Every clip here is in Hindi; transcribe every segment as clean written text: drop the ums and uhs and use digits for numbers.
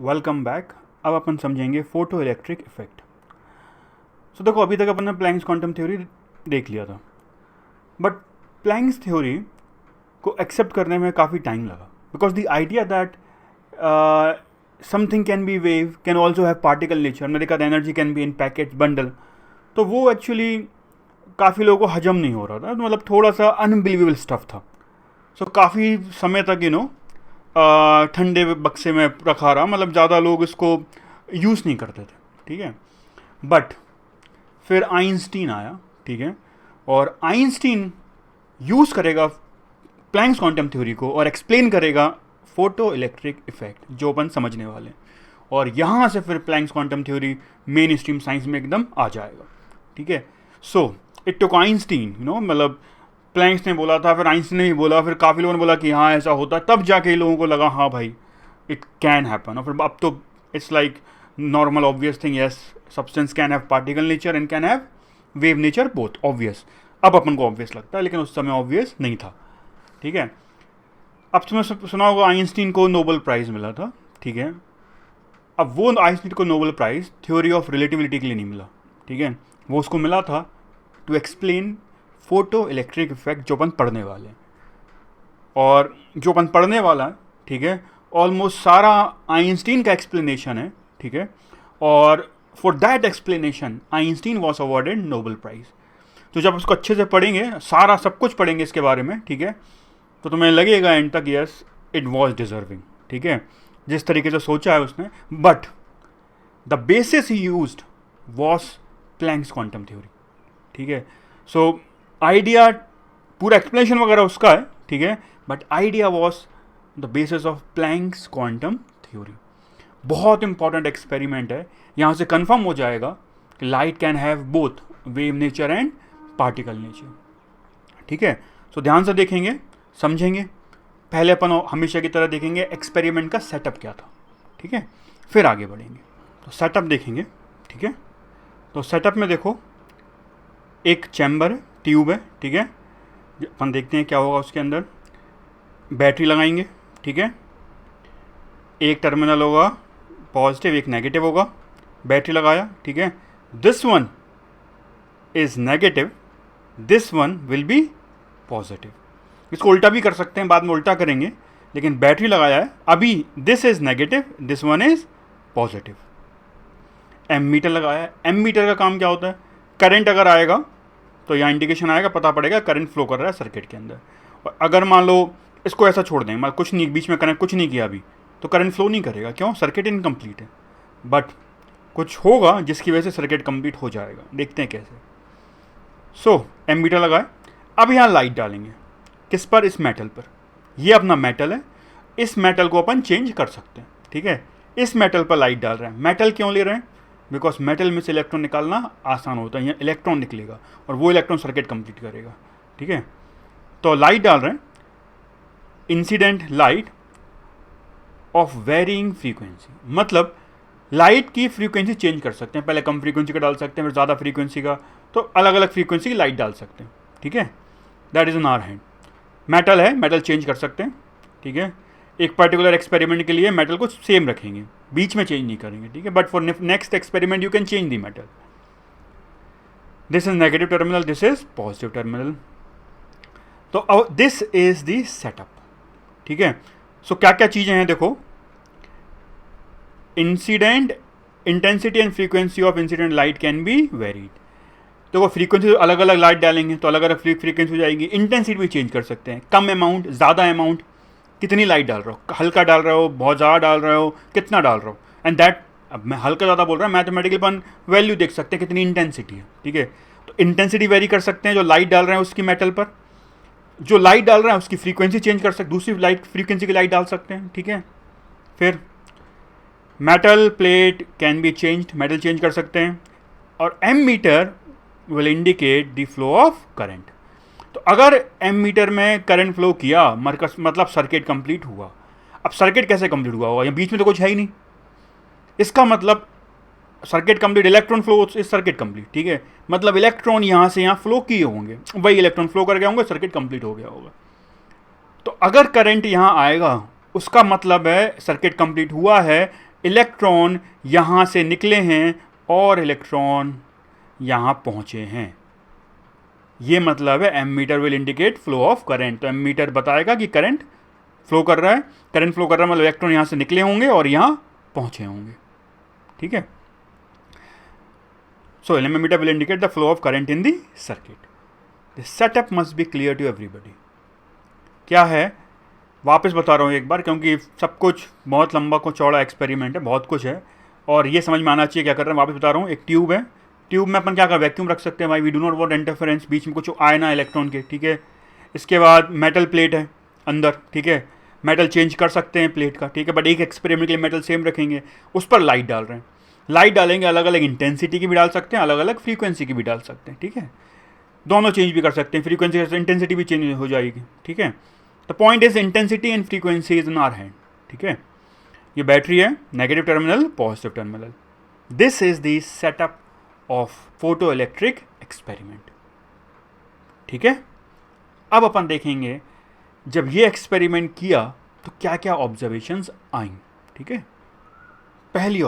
Welcome back. अब अपन समझेंगे फोटो इलेक्ट्रिक इफेक्ट। सो देखो, अभी तक अपन ने प्लैंक्स क्वांटम थ्योरी देख लिया था, बट प्लैंक्स थ्योरी को एक्सेप्ट करने में काफ़ी टाइम लगा, because the idea that something can be wave can also have particle nature, मैंने कहा energy can be in packet bundle, तो वो एक्चुअली काफ़ी लोगों को हजम नहीं हो रहा था, तो मतलब थोड़ा सा अनबिलीवेबल स्टफ था। सो काफ़ी समय तक ठंडे बक्से में रखा रहा, मतलब ज़्यादा लोग इसको यूज़ नहीं करते थे। ठीक है, बट फिर आइंस्टीन आया। ठीक है, और आइंस्टीन यूज़ करेगा प्लैंक्स क्वांटम थ्योरी को और एक्सप्लेन करेगा फोटो इलेक्ट्रिक इफेक्ट, जो अपन समझने वाले हैं। और यहाँ से फिर Planck's quantum theory mainstream science में एकदम आ जाएगा। ठीक है, सो इट टुक आइंस्टीन, मतलब प्लैंक्स ने बोला था, फिर आइंस्टीन ने भी बोला, फिर काफ़ी लोगों ने बोला कि हाँ ऐसा होता है, तब जाके लोगों को लगा हाँ भाई इट कैन हैपन। और फिर अब तो it's like normal obvious thing, yes substance can have particle nature and can have wave nature, both obvious. अब अपन को ऑब्वियस लगता है, लेकिन उस समय ऑब्वियस नहीं था। ठीक है, अब तुमने सुना होगा आइंस्टीन को नोबेल प्राइज़ मिला था। ठीक है, अब वो आइंस्टीन को Nobel prize theory of relativity के लिए नहीं मिला। ठीक है, वो उसको मिला था to explain photo electric effect, जो अपन पढ़ने वाले हैं। और जो अपन पढ़ने वाला है, ठीक है, ऑलमोस्ट सारा आइंस्टीन का एक्सप्लेनेशन है। ठीक है, और for that explanation Einstein was awarded Nobel prize. तो जब उसको अच्छे से पढ़ेंगे, सारा सब कुछ पढ़ेंगे इसके बारे में, ठीक है, तो तुम्हें लगेगा एंड तक यस इट वॉज डिजर्विंग। ठीक है, जिस तरीके से सोचा है उसने, बट द बेसिस ही used was Planck's quantum theory. ठीक है, सो आइडिया, पूरा एक्सप्लेनेशन वगैरह उसका है, ठीक है, but idea was the basis of Planck's quantum theory. बहुत इंपॉर्टेंट एक्सपेरिमेंट है, यहाँ से कंफर्म हो जाएगा कि light can have both wave nature and particle nature. ठीक है, सो ध्यान से देखेंगे, समझेंगे। पहले अपन हमेशा की तरह देखेंगे एक्सपेरिमेंट का सेटअप क्या था। ठीक है, फिर आगे बढ़ेंगे। तो सेटअप देखेंगे। ठीक है, तो सेटअप में देखो एक चैम्बर है, ट्यूब है। ठीक है, अपन देखते हैं क्या होगा उसके अंदर। बैटरी लगाएंगे। ठीक है, एक टर्मिनल होगा पॉजिटिव, एक नेगेटिव होगा। बैटरी लगाया। ठीक है, this one is negative, this one will be positive. इसको उल्टा भी कर सकते हैं, बाद में उल्टा करेंगे, लेकिन बैटरी लगाया है अभी, this is negative, this one is positive. Ammeter लगाया है। एमीटर का काम क्या होता है, करंट अगर आएगा तो यहाँ इंडिकेशन आएगा, पता पड़ेगा करंट फ्लो कर रहा है सर्किट के अंदर। और अगर मान लो इसको ऐसा छोड़ दें, मतलब कुछ नहीं, बीच में कनेक्ट कुछ नहीं किया अभी, तो करंट फ्लो नहीं करेगा। क्यों, सर्किट इनकम्प्लीट है। बट कुछ होगा जिसकी वजह से सर्किट कंप्लीट हो जाएगा, देखते हैं कैसे। सो एमीटर लगाए। अब यहाँ लाइट डालेंगे, किस पर, इस मेटल पर। ये अपना मेटल है, इस मेटल को अपन चेंज कर सकते हैं। ठीक है, इस मेटल पर लाइट डाल रहे हैं। मेटल क्यों ले रहे हैं, बिकॉज मेटल में से इलेक्ट्रॉन निकालना आसान होता है, यहाँ इलेक्ट्रॉन निकलेगा और वो इलेक्ट्रॉन सर्किट कंप्लीट करेगा। ठीक है, तो लाइट डाल रहे हैं, incident light of varying frequency, मतलब लाइट की फ्रीक्वेंसी चेंज कर सकते हैं। पहले कम फ्रीक्वेंसी का डाल सकते हैं, फिर ज़्यादा फ्रीक्वेंसी का, तो अलग अलग फ्रीक्वेंसी की लाइट डाल सकते हैं। ठीक है, that is in our hand. Metal है, मेटल चेंज कर सकते हैं। ठीक है, एक पर्टिकुलर एक्सपेरिमेंट के लिए मेटल को सेम रखेंगे, बीच में चेंज नहीं करेंगे। ठीक है, but for next experiment you can change the metal. This is negative terminal, this is positive terminal. तो दिस इज द सेटअप। ठीक है, सो क्या क्या चीज़ें हैं देखो। Incident intensity and frequency of incident light can be varied. देखो फ्रीक्वेंसी अलग अलग लाइट डालेंगे तो अलग अलग फ्रीक्वेंसी हो जाएगी। इंटेंसिटी भी चेंज कर सकते हैं, कम अमाउंट, ज़्यादा अमाउंट, कितनी लाइट डाल रहे हो, हल्का डाल रहे हो, बहुत ज़्यादा डाल रहे हो, कितना डाल रहे हो, एंड दैट, अब मैं हल्का ज़्यादा बोल रहा हूँ, मैथमेटिकली अपन वैल्यू देख सकते हैं कितनी इंटेंसिटी है। ठीक है, तो इंटेंसिटी वेरी कर सकते हैं, जो लाइट डाल रहे हैं उसकी मेटल पर, जो लाइट डाल रहे हैं उसकी फ्रीक्वेंसी चेंज कर सकते, दूसरी लाइट फ्रीक्वेंसी की लाइट डाल सकते हैं। ठीक है, फिर metal plate can be changed, metal change कर सकते हैं। और ammeter will indicate the flow of current. तो अगर एमीटर में करंट फ्लो किया, मतलब सर्किट कंप्लीट हुआ। अब सर्किट कैसे कंप्लीट हुआ होगा, या बीच में तो कुछ है ही नहीं, इसका मतलब circuit complete, electron flow is circuit complete. ठीक है, मतलब इलेक्ट्रॉन यहाँ से यहाँ फ्लो किए होंगे, वही इलेक्ट्रॉन फ्लो कर गए होंगे, सर्किट कंप्लीट हो गया होगा। तो अगर करंट यहाँ आएगा उसका मतलब है सर्किट कंप्लीट हुआ है, इलेक्ट्रॉन यहाँ से निकले हैं और इलेक्ट्रॉन यहाँ पहुँचे हैं। ये मतलब है ammeter will indicate flow of current. तो एमीटर बताएगा कि करंट फ्लो कर रहा है, करंट फ्लो कर रहा है मतलब इलेक्ट्रॉन यहाँ से निकले होंगे और यहाँ पहुँचे होंगे। ठीक है, so ammeter will indicate the flow of current in the circuit. The setup must be clear to everybody. क्या है, वापस बता रहा हूँ एक बार, क्योंकि सब कुछ बहुत लंबा को चौड़ा एक्सपेरिमेंट है, बहुत कुछ है और ये समझ में आना चाहिए क्या कर रहे हैं। वापस बता रहा हूँ, एक ट्यूब है, ट्यूब में अपन क्या कर वैक्यूम रख सकते हैं भाई, we do not want interference, बीच में कुछ आए ना इलेक्ट्रॉन के। ठीक है, इसके बाद मेटल प्लेट है अंदर। ठीक है, मेटल चेंज कर सकते हैं प्लेट का। ठीक है, बट एक एक्सपेरिमेंट के लिए मेटल सेम रखेंगे, उस पर लाइट डाल रहे हैं। लाइट डालेंगे, अलग अलग इंटेंसिटी की भी डाल सकते हैं, अलग अलग फ्रीक्वेंसी की भी डाल सकते हैं। ठीक है, दोनों चेंज भी कर सकते हैं, फ्रीक्वेंसी इंटेंसिटी भी चेंज हो जाएगी। ठीक है, the point is intensity and frequency is in our hand. ठीक है, ये बैटरी है, negative terminal, positive terminal. This is the setup of photo electric experiment. ठीक है, अब अपन देखेंगे जब ये एक्सपेरिमेंट किया तो क्या क्या ऑब्जर्वेशंस आई। ठीक है, पहली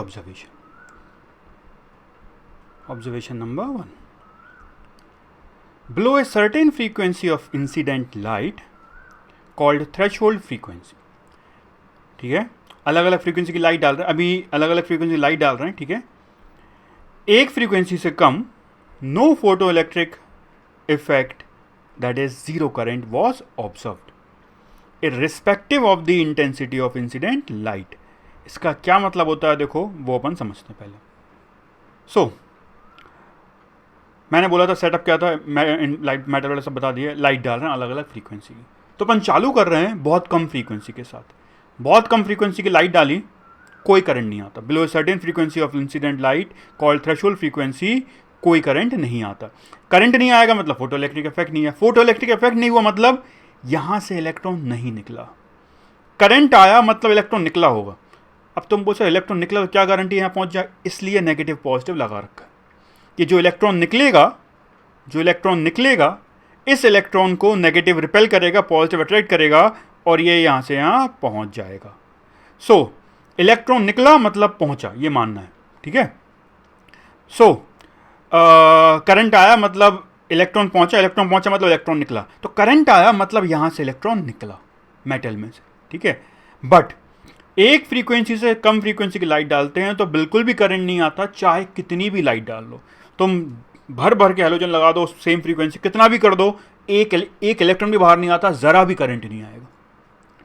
observation number 1, below a certain frequency of incident light called threshold frequency। ठीक है, अलग अलग फ्रीक्वेंसी की लाइट डाल रहे हैं, अभी अलग अलग फ्रीक्वेंसी लाइट डाल रहे हैं। ठीक है, एक फ्रीक्वेंसी से कम no photo electric effect, that is zero current was observed irrespective of the intensity of incident light. इसका क्या मतलब होता है देखो, वो अपन समझते हैं पहले। सो मैंने बोला था सेटअप क्या था, लाइट मैटर वाला सब बता दिया, लाइट डाल रहे हैं अलग अलग फ्रीक्वेंसी की। तो अपन चालू कर रहे हैं बहुत कम फ्रीक्वेंसी के साथ, बहुत कम फ्रीक्वेंसी की लाइट डाली, कोई करंट नहीं आता। Below certain frequency of incident light called threshold frequency, कोई करंट नहीं आता। करंट नहीं आएगा मतलब फोटो इलेक्ट्रिक इफेक्ट नहीं है, फोटो इलेक्ट्रिक इफेक्ट नहीं हुआ मतलब यहाँ से इलेक्ट्रॉन नहीं निकला। करंट आया मतलब इलेक्ट्रॉन निकला होगा। अब तुम बोलो इलेक्ट्रॉन निकला तो क्या गारंटी यहाँ पहुँच जाए, इसलिए नेगेटिव पॉजिटिव लगा रखा है कि जो इलेक्ट्रॉन निकलेगा इस इलेक्ट्रॉन को नेगेटिव रिपेल करेगा, पॉजिटिव अट्रैक्ट करेगा और ये यहाँ से यहाँ पहुँच जाएगा। सो इलेक्ट्रॉन निकला मतलब पहुँचा, ये मानना है। ठीक है, सो करंट आया मतलब इलेक्ट्रॉन पहुँचा मतलब इलेक्ट्रॉन निकला। तो करंट आया मतलब यहाँ से इलेक्ट्रॉन निकला मेटल में से। ठीक है, बट एक फ्रीक्वेंसी से कम फ्रीक्वेंसी की लाइट डालते हैं तो बिल्कुल भी करंट नहीं आता, चाहे कितनी भी लाइट डाल लो। तुम भर भर के हैलोजन लगा दो सेम फ्रीक्वेंसी, कितना भी कर दो, एक इलेक्ट्रॉन भी बाहर नहीं आता, ज़रा भी करंट नहीं आएगा।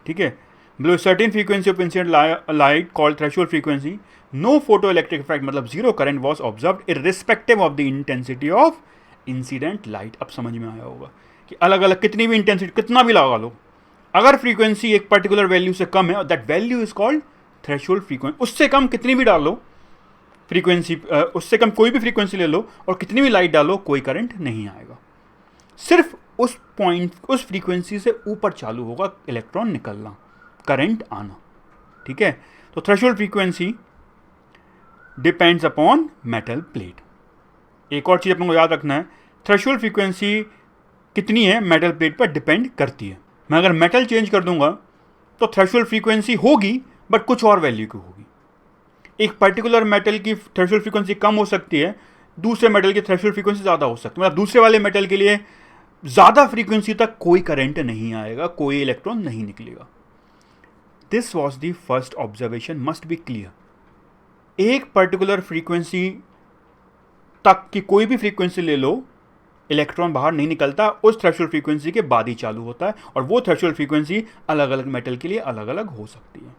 ठीक है, below certain frequency of incident light called threshold frequency, no photo electric effect मतलब zero current was observed irrespective of the intensity of incident light. अब समझ में आया होगा कि अलग अलग कितनी भी इंटेंसिटी, कितना भी लगा लो, अगर फ्रीक्वेंसी एक पर्टिकुलर वैल्यू से कम है, that value is called threshold frequency. उससे कम कितनी भी डाल लो फ्रीक्वेंसी, उससे कम कोई भी फ्रीक्वेंसी ले लो और कितनी भी लाइट डालो, कोई करंट नहीं आएगा। सिर्फ उस पॉइंट, उस फ्रीक्वेंसी से ऊपर चालू होगा इलेक्ट्रॉन निकलना, करंट आना। ठीक है, तो threshold frequency depends upon metal plate. एक और चीज़ अपन को याद रखना है, थ्रेशोल्ड फ्रीक्वेंसी कितनी है मेटल प्लेट पर डिपेंड करती है। मैं अगर मेटल चेंज कर दूंगा तो थ्रेशोल्ड फ्रीक्वेंसी होगी बट कुछ और वैल्यू की होगी। एक पर्टिकुलर मेटल की थ्रेशोल्ड फ्रीक्वेंसी कम हो सकती है, दूसरे मेटल की थ्रेशोल्ड फ्रीक्वेंसी ज़्यादा हो सकती है। मतलब दूसरे वाले मेटल के लिए ज़्यादा फ्रीक्वेंसी तक कोई करंट नहीं आएगा, कोई इलेक्ट्रॉन नहीं निकलेगा। This was the first observation, must be clear. एक पर्टिकुलर फ्रीक्वेंसी तक की कोई भी फ्रीक्वेंसी ले लो, इलेक्ट्रॉन बाहर नहीं निकलता, उस थ्रेशोल्ड फ्रीक्वेंसी के बाद ही चालू होता है और वो थ्रेशोल्ड फ्रीक्वेंसी अलग अलग मेटल के लिए अलग अलग हो सकती है।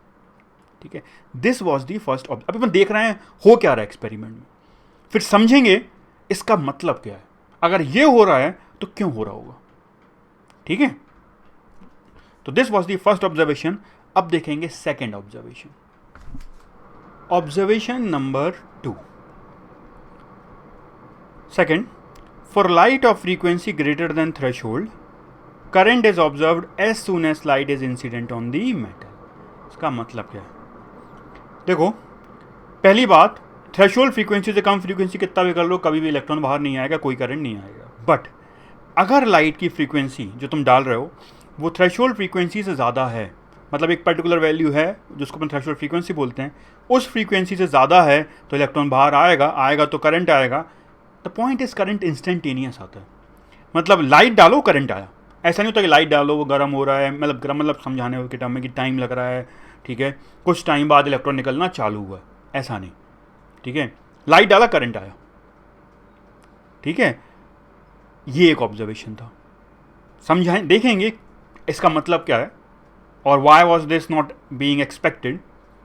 ठीक है, this was the first observe. अभी अपन देख रहे हैं हो क्या रहा है एक्सपेरिमेंट में, फिर समझेंगे इसका मतलब क्या है, अगर ये हो रहा है तो क्यों हो रहा होगा। ठीक है, तो this was the first observation. अब देखेंगे second observation, observation number 2। Second, for light of frequency greater than threshold, current is observed as soon as light is incident on the metal। इसका मतलब क्या है, देखो पहली बात, थ्रेशोल्ड फ्रीक्वेंसी से कम फ्रीक्वेंसी कितना भी कर लो, कभी भी इलेक्ट्रॉन बाहर नहीं आएगा, कोई करंट नहीं आएगा। बट अगर लाइट की फ्रीक्वेंसी जो तुम डाल रहे हो वो थ्रेशोल्ड फ्रीक्वेंसी से ज़्यादा है, मतलब एक पर्टिकुलर वैल्यू है जिसको अपन थ्रेशोल्ड फ्रीक्वेंसी बोलते हैं, उस फ्रीक्वेंसी से ज़्यादा है तो इलेक्ट्रॉन बाहर आएगा तो करंट आएगा। The point is current instantaneous आता है, मतलब लाइट डालो करंट आया। ऐसा नहीं होता कि लाइट डालो वो गर्म हो रहा है, मतलब गर्म मतलब समझाने के टर्म में कि टाइम लग रहा है, ठीक है, कुछ टाइम बाद इलेक्ट्रॉन निकलना चालू हुआ, ऐसा नहीं, ठीक है, लाइट डाला करंट आया, ठीक है। ये एक ऑब्जर्वेशन था, समझाएं, देखेंगे इसका मतलब क्या है और Y was this not being expected,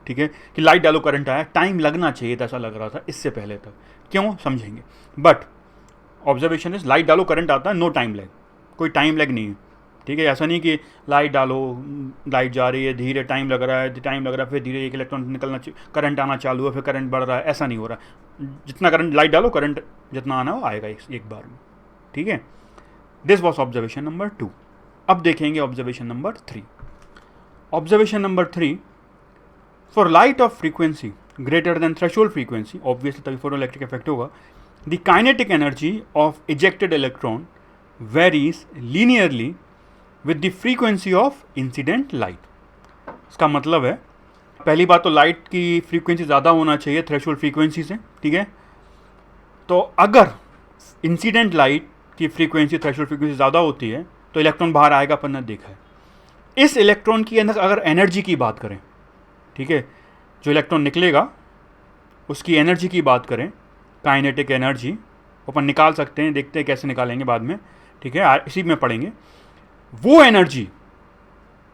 ठीक है, कि लाइट डालो करंट आया, टाइम लगना चाहिए था, ऐसा लग रहा था इससे पहले तक, क्यों समझेंगे। बट ऑब्जर्वेशन इज लाइट डालो करंट आता है, नो टाइम लैग, कोई टाइम लैग नहीं है, ठीक है। ऐसा नहीं कि लाइट डालो, लाइट जा रही है, धीरे टाइम लग रहा है, फिर धीरे एक इलेक्ट्रॉन निकलना, करंट आना चालू है, फिर करंट बढ़ रहा है, ऐसा नहीं हो रहा। जितना करंट लाइट डालो करंट जितना आना हो आएगा एक बार में, ठीक है। This was observation number 2। अब देखेंगे observation number 3। Observation number 3, for light of frequency greater than threshold frequency, obviously तभी फोटोइलेक्ट्रिक इफेक्ट होगा, the kinetic energy of ejected electron varies linearly with the frequency of incident light. इसका मतलब है, पहली बात तो लाइट की फ्रीक्वेंसी ज़्यादा होना चाहिए थ्रेशोल्ड फ्रीक्वेंसी से, ठीक है। तो अगर इंसिडेंट लाइट की फ्रीक्वेंसी थ्रेशोल्ड फ्रीक्वेंसी ज़्यादा होती है तो इलेक्ट्रॉन बाहर आएगा, अपन ने देखा है। इस इलेक्ट्रॉन की अंदर अगर एनर्जी की बात करें, ठीक है, जो इलेक्ट्रॉन निकलेगा उसकी एनर्जी की बात करें, काइनेटिक एनर्जी अपन निकाल सकते हैं, देखते हैं कैसे निकालेंगे बाद में, ठीक है, इसी में पढ़ेंगे। वो energy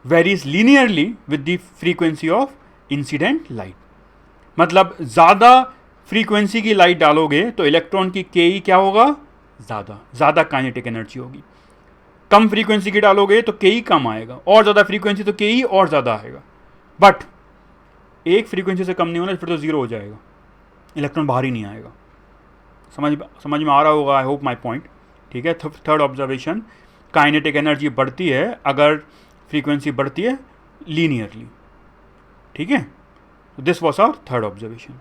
varies linearly with the frequency of incident light, मतलब ज़्यादा फ्रीक्वेंसी की लाइट डालोगे तो इलेक्ट्रॉन की के क्या होगा, ज़्यादा काइनेटिक एनर्जी होगी। कम फ्रीक्वेंसी की डालोगे तो के कम आएगा, और ज़्यादा फ्रीक्वेंसी तो के और ज़्यादा आएगा। बट एक फ्रीक्वेंसी से कम नहीं होना, फिर तो ज़ीरो हो जाएगा, इलेक्ट्रॉन बाहर ही नहीं आएगा। समझ में आ रहा होगा, आई होप माई पॉइंट, ठीक है। थर्ड ऑब्जर्वेशन, काइनेटिक एनर्जी बढ़ती है अगर फ्रीक्वेंसी बढ़ती है लीनियरली, ठीक है। This was our third observation.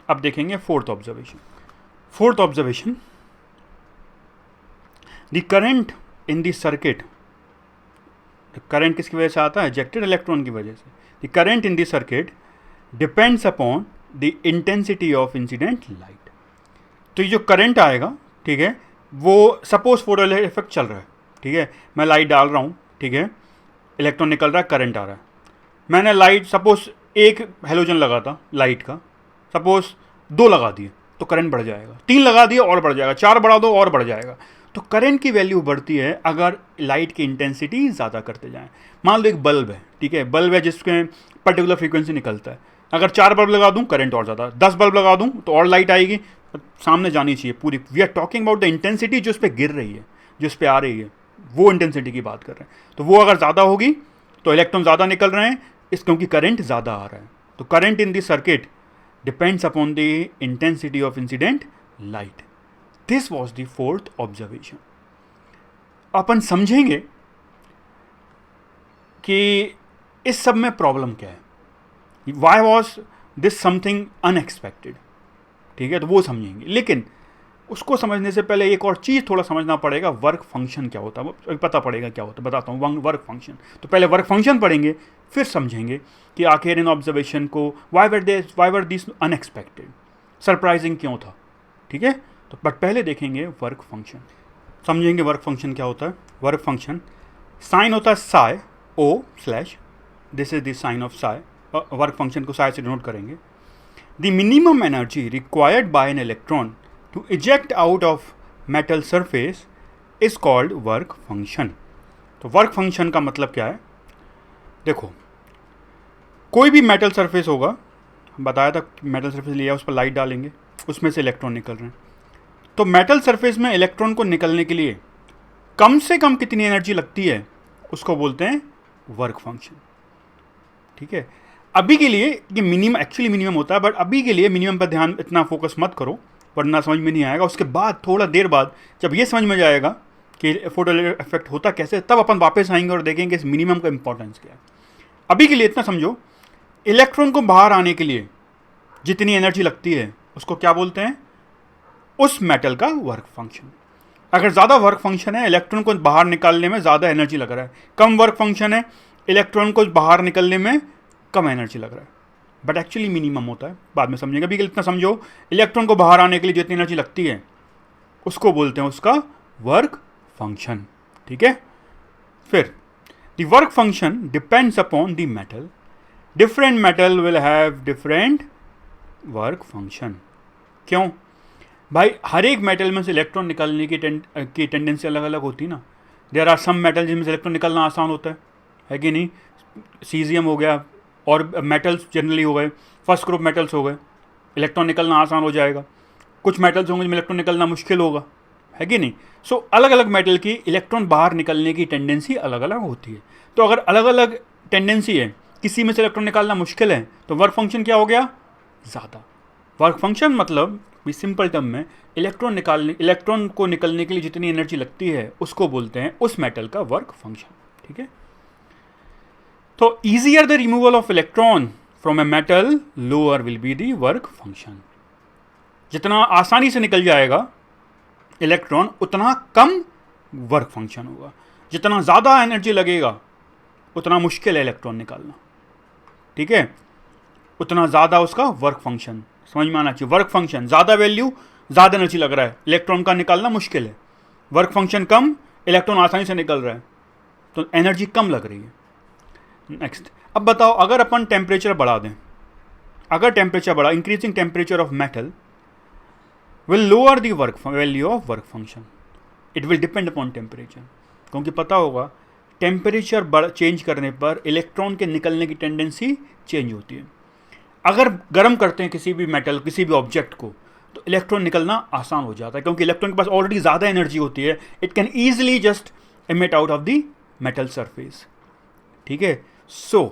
अब देखेंगे fourth observation, the current in the circuit, current किसकी वजह से आता है, इजेक्टेड इलेक्ट्रॉन की वजह से। The current in the circuit depends upon the intensity of incident light. तो ये जो करंट आएगा, ठीक है, वो सपोज फोटोइलेक्ट्रिक इफेक्ट चल रहा है, ठीक है, मैं लाइट डाल रहा हूँ, ठीक है, इलेक्ट्रॉन निकल रहा है, करंट आ रहा है, मैंने लाइट सपोज एक हेलोजन लगा था लाइट का, सपोज 2 लगा दिए तो करंट बढ़ जाएगा, 3 लगा दिए और बढ़ जाएगा, 4 बढ़ा दो और बढ़ जाएगा। तो करंट की वैल्यू बढ़ती है अगर लाइट की इंटेंसिटी ज़्यादा करते जाएं। मान लो एक बल्ब है, ठीक है, बल्ब है जिसके पर्टिकुलर फ्रीक्वेंसी निकलता है, अगर 4 बल्ब लगा दूं करंट और ज़्यादा, 10 बल्ब लगा दूं तो और लाइट आएगी, सामने जानी चाहिए पूरी। We are talking about the intensity जो उस पर गिर रही है, जो उस पर आ रही है, वो इंटेंसिटी की बात कर रहे हैं। तो वो अगर ज़्यादा होगी तो इलेक्ट्रॉन ज़्यादा निकल रहे हैं, क्योंकि करंट ज़्यादा आ रहा है। तो current in the circuit depends upon the intensity of incident light. This was the fourth observation. अपन समझेंगे कि इस सब में प्रॉब्लम क्या है, why was this something unexpected, ठीक है, तो वो समझेंगे। लेकिन उसको समझने से पहले एक और चीज़ थोड़ा समझना पड़ेगा, वर्क फंक्शन क्या होता है, पता पड़ेगा क्या होता है, बताता हूँ। वर्क फंक्शन, तो पहले वर्क फंक्शन पढ़ेंगे, फिर समझेंगे कि आखिर इन ऑब्जर्वेशन को why were this unexpected, surprising क्यों था, ठीक है। तो बट पहले देखेंगे वर्क फंक्शन, समझेंगे वर्क फंक्शन क्या होता है। वर्क फंक्शन साइन होता है psi O slash, this is the sign of psi, work function को साई से डिनोट करेंगे। The minimum energy required by an electron to eject out of metal surface is called work function। तो वर्क फंक्शन का मतलब क्या है, देखो कोई भी मेटल सरफेस होगा, बताया था मेटल सरफेस लिया, उस पर लाइट डालेंगे, उसमें से इलेक्ट्रॉन निकल रहे हैं। तो मेटल सरफेस में इलेक्ट्रॉन को निकलने के लिए कम से कम कितनी एनर्जी लगती है, उसको बोलते हैं वर्क फंक्शन, ठीक है। अभी के लिए ये मिनिमम, एक्चुअली मिनिमम होता है, बट अभी के लिए मिनिमम पर ध्यान इतना फोकस मत करो वरना समझ में नहीं आएगा। उसके बाद थोड़ा देर बाद जब ये समझ में जाएगा कि फोटोइलेक्ट्रिक इफेक्ट होता कैसे, तब अपन वापस आएंगे और देखेंगे इस मिनिमम का इंपॉर्टेंस क्या है। अभी के लिए इतना समझो, इलेक्ट्रॉन को बाहर आने के लिए जितनी एनर्जी लगती है उसको क्या बोलते हैं, उस मेटल का वर्क फंक्शन। अगर ज़्यादा वर्क फंक्शन है, इलेक्ट्रॉन को बाहर निकालने में ज़्यादा एनर्जी लग रहा है, कम वर्क फंक्शन है, इलेक्ट्रॉन को बाहर निकलने में कम एनर्जी लग रहा है, बट एक्चुअली मिनिमम होता है, बाद में समझेंगे। अभी इतना समझो, इलेक्ट्रॉन को बाहर आने के लिए जितनी एनर्जी लगती है उसको बोलते हैं उसका वर्क फंक्शन। ठीक है, फिर the work function depends upon the metal, different metal will have different work function. क्यों भाई? हर एक मेटल में से इलेक्ट्रॉन निकालने की टेंडेंसी अलग अलग होती है ना। देयर आर सम मेटल जिनमें से इलेक्ट्रॉन निकालना आसान होता है कि नहीं? सीजियम हो गया, और मेटल्स जनरली हो गए, फर्स्ट ग्रुप मेटल्स हो गए, इलेक्ट्रॉन निकलना आसान हो जाएगा। कुछ मेटल्स होंगे जिनमें इलेक्ट्रॉन निकलना मुश्किल होगा, है कि नहीं? सो अलग अलग मेटल की इलेक्ट्रॉन बाहर निकलने की टेंडेंसी अलग अलग होती है। तो अगर अलग अलग टेंडेंसी है, किसी में से इलेक्ट्रॉन निकालना मुश्किल है, तो वर्क फंक्शन क्या हो गया? ज़्यादा। वर्क फंक्शन मतलब सिंपल टर्म में इलेक्ट्रॉन को निकलने के लिए जितनी एनर्जी लगती है उसको बोलते हैं उस मेटल का वर्क फंक्शन। ठीक है, तो easier the removal of electron from a metal, lower will be the work function. जितना आसानी से निकल जाएगा इलेक्ट्रॉन उतना कम वर्क फंक्शन होगा, जितना ज़्यादा एनर्जी लगेगा उतना मुश्किल है इलेक्ट्रॉन निकालना। ठीक है, उतना ज़्यादा उसका वर्क फंक्शन समझ में आना चाहिए। वर्क फंक्शन ज़्यादा वैल्यू, ज़्यादा एनर्जी लग रहा है, इलेक्ट्रॉन का निकालना मुश्किल है। वर्क फंक्शन कम, इलेक्ट्रॉन आसानी से निकल रहा है, तो एनर्जी कम लग रही है। नेक्स्ट, अब बताओ अगर अपन टेम्परेचर बढ़ा दें, अगर टेम्परेचर बढ़ा, increasing temperature of metal will lower the work value of work function. It will depend upon temperature, क्योंकि पता होगा टेम्परेचर चेंज करने पर इलेक्ट्रॉन के निकलने की टेंडेंसी चेंज होती है। अगर गर्म करते हैं किसी भी मेटल, किसी भी ऑब्जेक्ट को, तो इलेक्ट्रॉन निकलना आसान हो जाता है, क्योंकि इलेक्ट्रॉन के पास ऑलरेडी ज़्यादा एनर्जी होती है। It can easily just emit out of the metal surface. ठीक है, so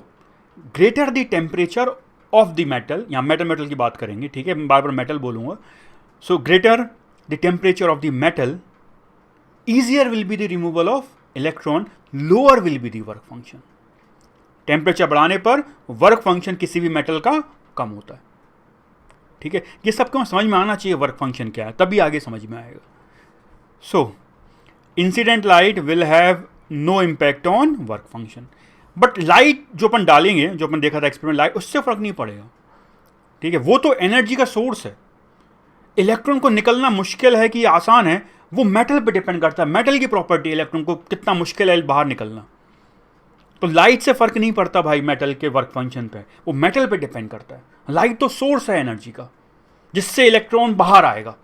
greater the temperature of the metal, यहाँ मेटल की बात करेंगे, ठीक है, मैं बार बार मेटल बोलूँगा। So greater the temperature of the metal, easier will be the removal of electron, lower will be the work function. Temperature बढ़ाने पर वर्क फंक्शन किसी भी मेटल का कम होता है। ठीक है, ये सबको समझ में आना चाहिए वर्क फंक्शन क्या है, तभी आगे समझ में आएगा। So incident light will have no impact on work function, but light जो अपन डालेंगे, जो अपन देखा था एक्सपेरिमेंट, लाइट, उससे फर्क नहीं पड़ेगा। ठीक है, वो तो एनर्जी का सोर्स है। इलेक्ट्रॉन को निकलना मुश्किल है कि आसान है, वो मेटल पे डिपेंड करता है। मेटल की प्रॉपर्टी, इलेक्ट्रॉन को कितना मुश्किल है बाहर निकलना। तो लाइट से फर्क नहीं पड़ता भाई मेटल के वर्क फंक्शन पे, वो मेटल पे डिपेंड करता है। लाइट तो सोर्स है एनर्जी का, जिससे इलेक्ट्रॉन बाहर आएगा।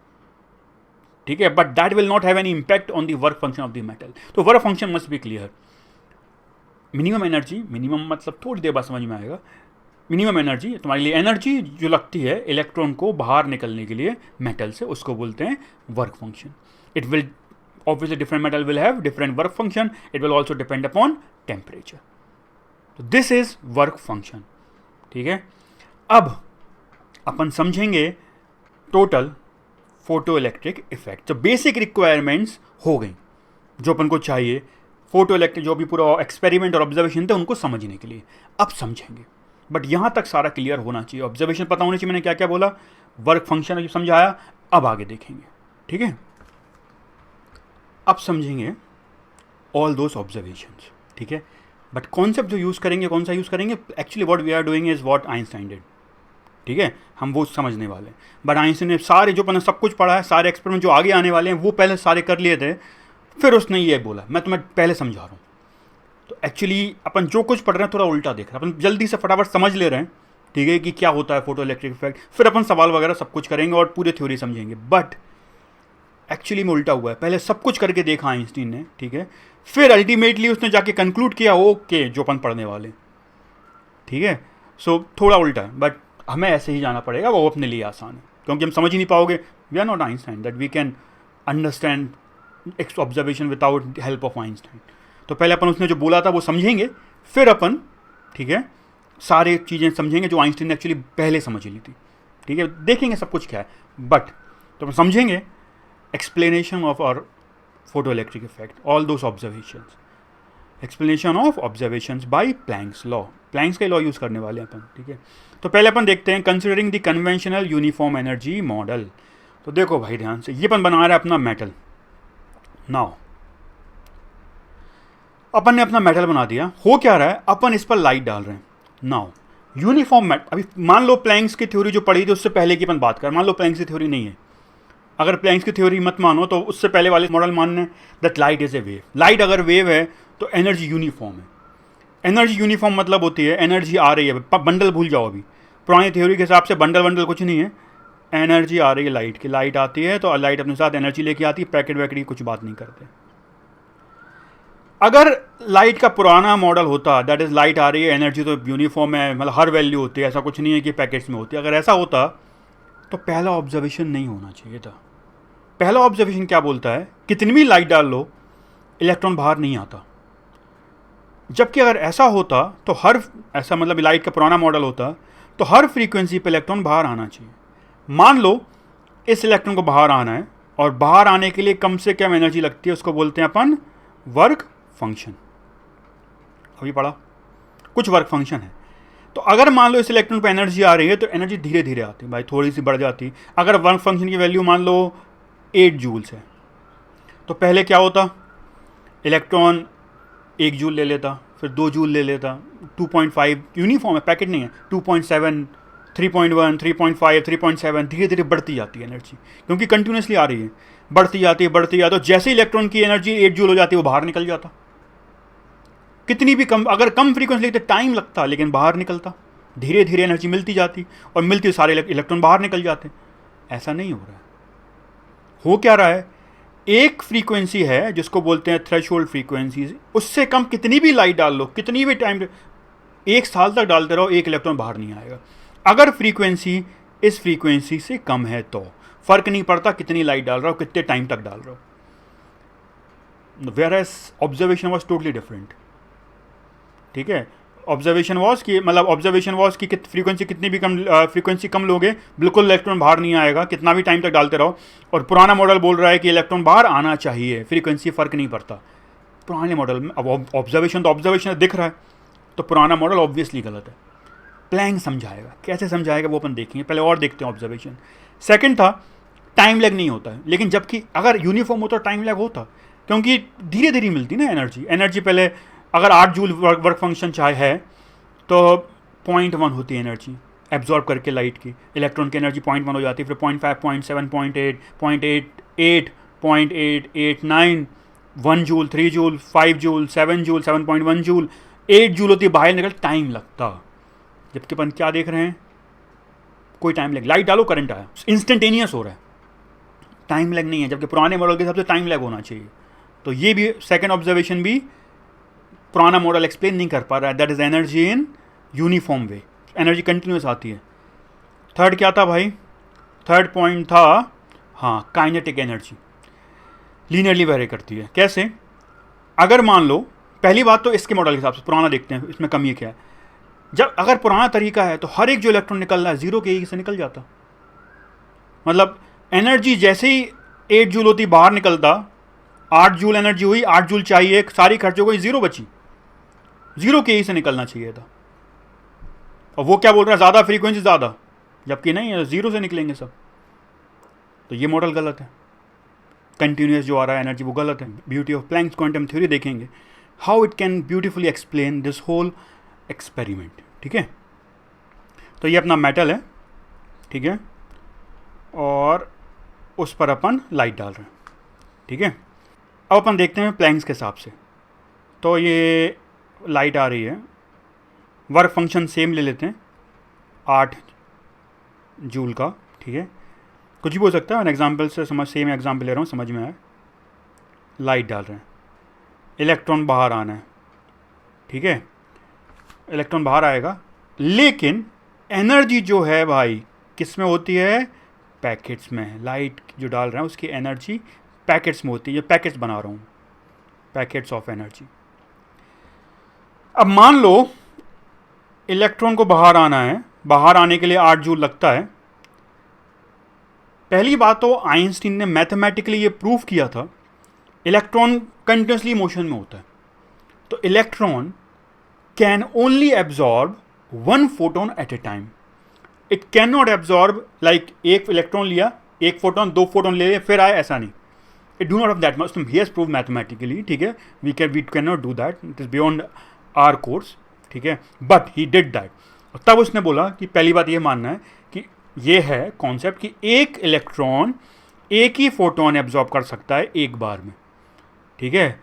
ठीक है, but that will not have any impact on the work function of the metal. तो work function must be clear. Minimum energy, minimum मतलब थोड़ी देर बाद समझ में आएगा। मिनिमम एनर्जी, तुम्हारे लिए एनर्जी जो लगती है इलेक्ट्रॉन को बाहर निकलने के लिए मेटल से, उसको बोलते हैं work function. It will obviously different metal will have different work function. It will also depend upon temperature. So this is work function. ठीक है, अब अपन समझेंगे टोटल फोटो इलेक्ट्रिक इफेक्ट। तो बेसिक रिक्वायरमेंट्स हो गई जो अपन को चाहिए फोटो इलेक्ट्रिक, जो भी पूरा एक्सपेरिमेंट और ऑब्जर्वेशन थे उनको समझने के लिए। अब समझेंगे, बट यहाँ तक सारा क्लियर होना चाहिए। ऑब्जर्वेशन पता होनी चाहिए मैंने क्या क्या बोला, वर्क फंक्शन समझाया, अब आगे देखेंगे। ठीक है, अब समझेंगे ऑल दोज ऑब्जर्वेशंस। ठीक है, बट कॉन्सेप्ट जो यूज़ करेंगे, कौन सा यूज़ करेंगे? Actually what we are doing is what Einstein did. ठीक है, हम वो समझने वाले हैं। बट आइंस्टाइन ने सारे जो सब कुछ पढ़ा है, सारे एक्सपेरिमेंट जो आगे आने वाले हैं वो पहले सारे कर लिए थे, फिर उसने ये बोला, मैं तुम्हें पहले समझा रहा हूँ। तो एक्चुअली अपन जो कुछ पढ़ रहे हैं थोड़ा उल्टा देख रहे हैं, अपन जल्दी से फटाफट समझ ले रहे हैं। ठीक है, कि क्या होता है फोटो इलेक्ट्रिक इफेक्ट, फिर अपन सवाल वगैरह सब कुछ करेंगे और पूरी थ्योरी समझेंगे। बट एक्चुअली में उल्टा हुआ है, पहले सब कुछ करके देखा आइंस्टीन ने। ठीक है, फिर अल्टीमेटली उसने जाके कंक्लूड किया ओके जो अपन पढ़ने वाले। ठीक है, सो थोड़ा उल्टा है, बट हमें ऐसे ही जाना पड़ेगा, वो अपने लिए आसान है, क्योंकि हम समझ ही नहीं पाओगे। We are not Einstein that we can understand observation without help of Einstein. तो पहले अपन उसने जो बोला था वो समझेंगे, फिर अपन, ठीक है, सारी चीज़ें समझेंगे जो आइंस्टाइन ने एक्चुअली पहले समझ ली थी। ठीक है, देखेंगे सब कुछ क्या है, बट तो अपन समझेंगे explanation of our photoelectric effect, all those observations, explanation of observations by Planck's law। Planck's का लॉ यूज़ करने वाले हैं अपन। ठीक है, तो पहले अपन देखते हैं considering the conventional uniform energy model. तो देखो भाई ध्यान से, ये अपन बना रहा है अपना मेटल। नाउ अपन ने अपना मेटल बना दिया, हो क्या रहा है, अपन इस पर लाइट डाल रहे हैं। नाउ यूनिफॉर्म मेटल, अभी मान लो प्लैंक्स की थ्योरी जो पढ़ी थी उससे पहले की अपन बात कर, मान लो प्लैंक्स की थ्योरी नहीं है, अगर प्लैंक्स की थ्योरी मत मानो तो उससे पहले वाले मॉडल मानने that light is a wave. Light अगर वेव है तो एनर्जी यूनिफॉर्म है। एनर्जी यूनिफॉर्म मतलब होती है एनर्जी आ रही है, बंडल भूल जाओ, अभी पुरानी थ्योरी के हिसाब से बंडल कुछ नहीं है, एनर्जी आ रही है लाइट की, लाइट आती है तो लाइट अपने साथ एनर्जी लेके आती है, पैकेट वैकेट की कुछ बात नहीं करते। अगर लाइट का पुराना मॉडल होता दैट इज लाइट आ रही है, एनर्जी तो यूनिफॉर्म है, मतलब हर वैल्यू होती है, ऐसा कुछ नहीं है कि पैकेट्स में होती है, अगर ऐसा होता तो पहला ऑब्जर्वेशन नहीं होना चाहिए था। पहला ऑब्जर्वेशन क्या बोलता है, कितनी भी लाइट डाल लो इलेक्ट्रॉन बाहर नहीं आता। जबकि अगर ऐसा होता तो हर, ऐसा मतलब लाइट का पुराना मॉडल होता तो हर फ्रीक्वेंसी पे इलेक्ट्रॉन बाहर आना चाहिए। मान लो इस इलेक्ट्रॉन को बाहर आना है और बाहर आने के लिए कम से कम एनर्जी लगती है, उसको बोलते हैं अपन वर्क फंक्शन। अभी पढ़ा, कुछ वर्क फंक्शन है। तो अगर मान लो इस इलेक्ट्रॉन पे एनर्जी आ रही है तो एनर्जी धीरे धीरे आती है भाई, थोड़ी सी बढ़ जाती। अगर वर्क फंक्शन की वैल्यू मान लो 8 जूल्स है तो पहले क्या होता, इलेक्ट्रॉन 1 जूल ले लेता, फिर 2 जूल ले लेता, 2.5 यूनिफॉर्म है, पैकेट नहीं है, 2.7, 3.1, 3.5, 3.7, धीरे धीरे बढ़ती जाती है एनर्जी, क्योंकि कंटिन्यूसली आ रही है, बढ़ती जाती है बढ़ती जाती है। तो जैसे इलेक्ट्रॉन की एनर्जी 8 जूल हो जाती है वो बाहर निकल जाता। कितनी भी कम, अगर कम फ्रीक्वेंसी लेते टाइम लगता लेकिन बाहर निकलता, धीरे धीरे एनर्जी मिलती जाती और मिलती सारे इलेक्ट्रॉन बाहर निकल जाते। ऐसा नहीं हो रहा है। हो क्या रहा है, एक फ्रीक्वेंसी है जिसको बोलते हैं थ्रेशोल्ड फ्रीक्वेंसी, उससे कम कितनी भी लाइट डाल लो, कितनी भी टाइम, 1 साल तक डालते रहो, एक इलेक्ट्रॉन बाहर नहीं आएगा। अगर फ्रीक्वेंसी इस फ्रीक्वेंसी से कम है तो फर्क नहीं पड़ता कितनी लाइट डाल रहा हो, कितने टाइम तक डाल रहा हो। Whereas observation was totally different. ठीक है, ऑब्जर्वेशन वॉज कि मतलब ऑब्जर्वेशन वॉज कि फ्रीक्वेंसी कितनी भी कम, फ्रीक्वेंसी कम लोगे बिल्कुल इलेक्ट्रॉन बाहर नहीं आएगा, कितना भी टाइम तक डालते रहो। और पुराना मॉडल बोल रहा है कि इलेक्ट्रॉन बाहर आना चाहिए, फ्रीक्वेंसी फ़र्क नहीं पड़ता। पुराने मॉडल में अब ऑब्जर्वेशन तो ऑब्जर्वेशन दिख रहा है, तो पुराना मॉडल ऑब्वियसली गलत है। प्लैंक समझाएगा, कैसे समझाएगा वो अपन देखेंगे, पहले और देखते हैं ऑब्जर्वेशन। सेकंड था टाइम लैग नहीं होता है, लेकिन जबकि अगर यूनिफॉर्म होता टाइम लैग होता, क्योंकि धीरे धीरे मिलती ना एनर्जी पहले अगर 8 जूल वर्क फंक्शन चाहे है तो 0.1 होती है एनर्जी एब्जॉर्ब करके लाइट की, इलेक्ट्रॉन की एनर्जी 0.1 हो जाती है, फिर 0.5, 0.7, 0.8, 0.88, 0.889, 1 joule, 3 joule, 5 joule, 7 joule, 7.1 joule, 8 joule होती है, बाहर निकल टाइम लगता। जबकि अपन क्या देख रहे हैं, कोई टाइम लैग, लाइट डालो करंट आया, इंस्टेंटेनियस हो रहा है, टाइम लैग नहीं है। जबकि पुराने मॉडल के हिसाब से टाइम लैग होना चाहिए। तो ये भी सेकंड ऑब्जर्वेशन भी पुराना मॉडल एक्सप्लेन नहीं कर पा रहा है, that is energy in uniform way, energy continuous आती है। थर्ड क्या था भाई, थर्ड पॉइंट था हाँ काइनेटिक एनर्जी, लीनियरली वेरी करती है। कैसे, अगर मान लो, पहली बात तो इसके मॉडल के हिसाब से पुराना देखते हैं, इसमें कमी क्या है। जब अगर पुराना तरीका है तो हर एक जो इलेक्ट्रॉन निकल रहा है 0 के से निकल जाता, मतलब एनर्जी जैसे ही 8 जूल होती बाहर निकलता, 8 जूल एनर्जी हुई, 8 जूल चाहिए, सारी खर्च हो गई, 0 बची, 0 के से निकलना चाहिए था। और वो क्या बोल रहा है, ज़्यादा फ्रीक्वेंसी ज़्यादा, जबकि नहीं 0 से निकलेंगे सब। तो ये मॉडल गलत है, कंटिन्यूस जो आ रहा है एनर्जी वो गलत है। Beauty of Planck's quantum theory देखेंगे, how it can beautifully explain this whole experiment. ठीक है, तो ये अपना मेटल है, ठीक है, और उस पर अपन लाइट डाल रहे हैं। ठीक है, अब अपन देखते हैं प्लैंक्स के हिसाब से। तो ये लाइट आ रही है, वर्क फंक्शन सेम ले लेते हैं 8 जूल का। ठीक है, कुछ भी हो सकता है, एग्जाम्पल से समझ, सेम एग्जाम्पल ले रहा हूँ, समझ में आए। लाइट डाल रहे हैं, इलेक्ट्रॉन बाहर आना है। ठीक है, इलेक्ट्रॉन बाहर आएगा, लेकिन एनर्जी जो है भाई किस में होती है, पैकेट्स में। लाइट जो डाल रहे हैं उसकी एनर्जी पैकेट्स में होती है, ये पैकेट्स बना रहा हूँ, पैकेट्स ऑफ एनर्जी। अब मान लो इलेक्ट्रॉन को बाहर आना है, बाहर आने के लिए 8 जूल लगता है। पहली बात तो आइंस्टीन ने मैथमेटिकली ये प्रूव किया था, इलेक्ट्रॉन कंटिन्यूसली मोशन में होता है, तो electron can only absorb 1 photon at a time. It can not absorb like एक इलेक्ट्रॉन लिया, 1 फोटोन 2 फोटोन ले लिया फिर आए, ऐसा नहीं। It do not have that much, he has prove mathematically, ठीक है, we can not do that, it is beyond our course, ठीक है, बट ही डिड दैट। तब उसने बोला कि पहली बात ये मानना है कि ये है कॉन्सेप्ट कि एक इलेक्ट्रॉन एक ही फोटोन एब्जॉर्ब कर सकता है एक बार में, ठीक है।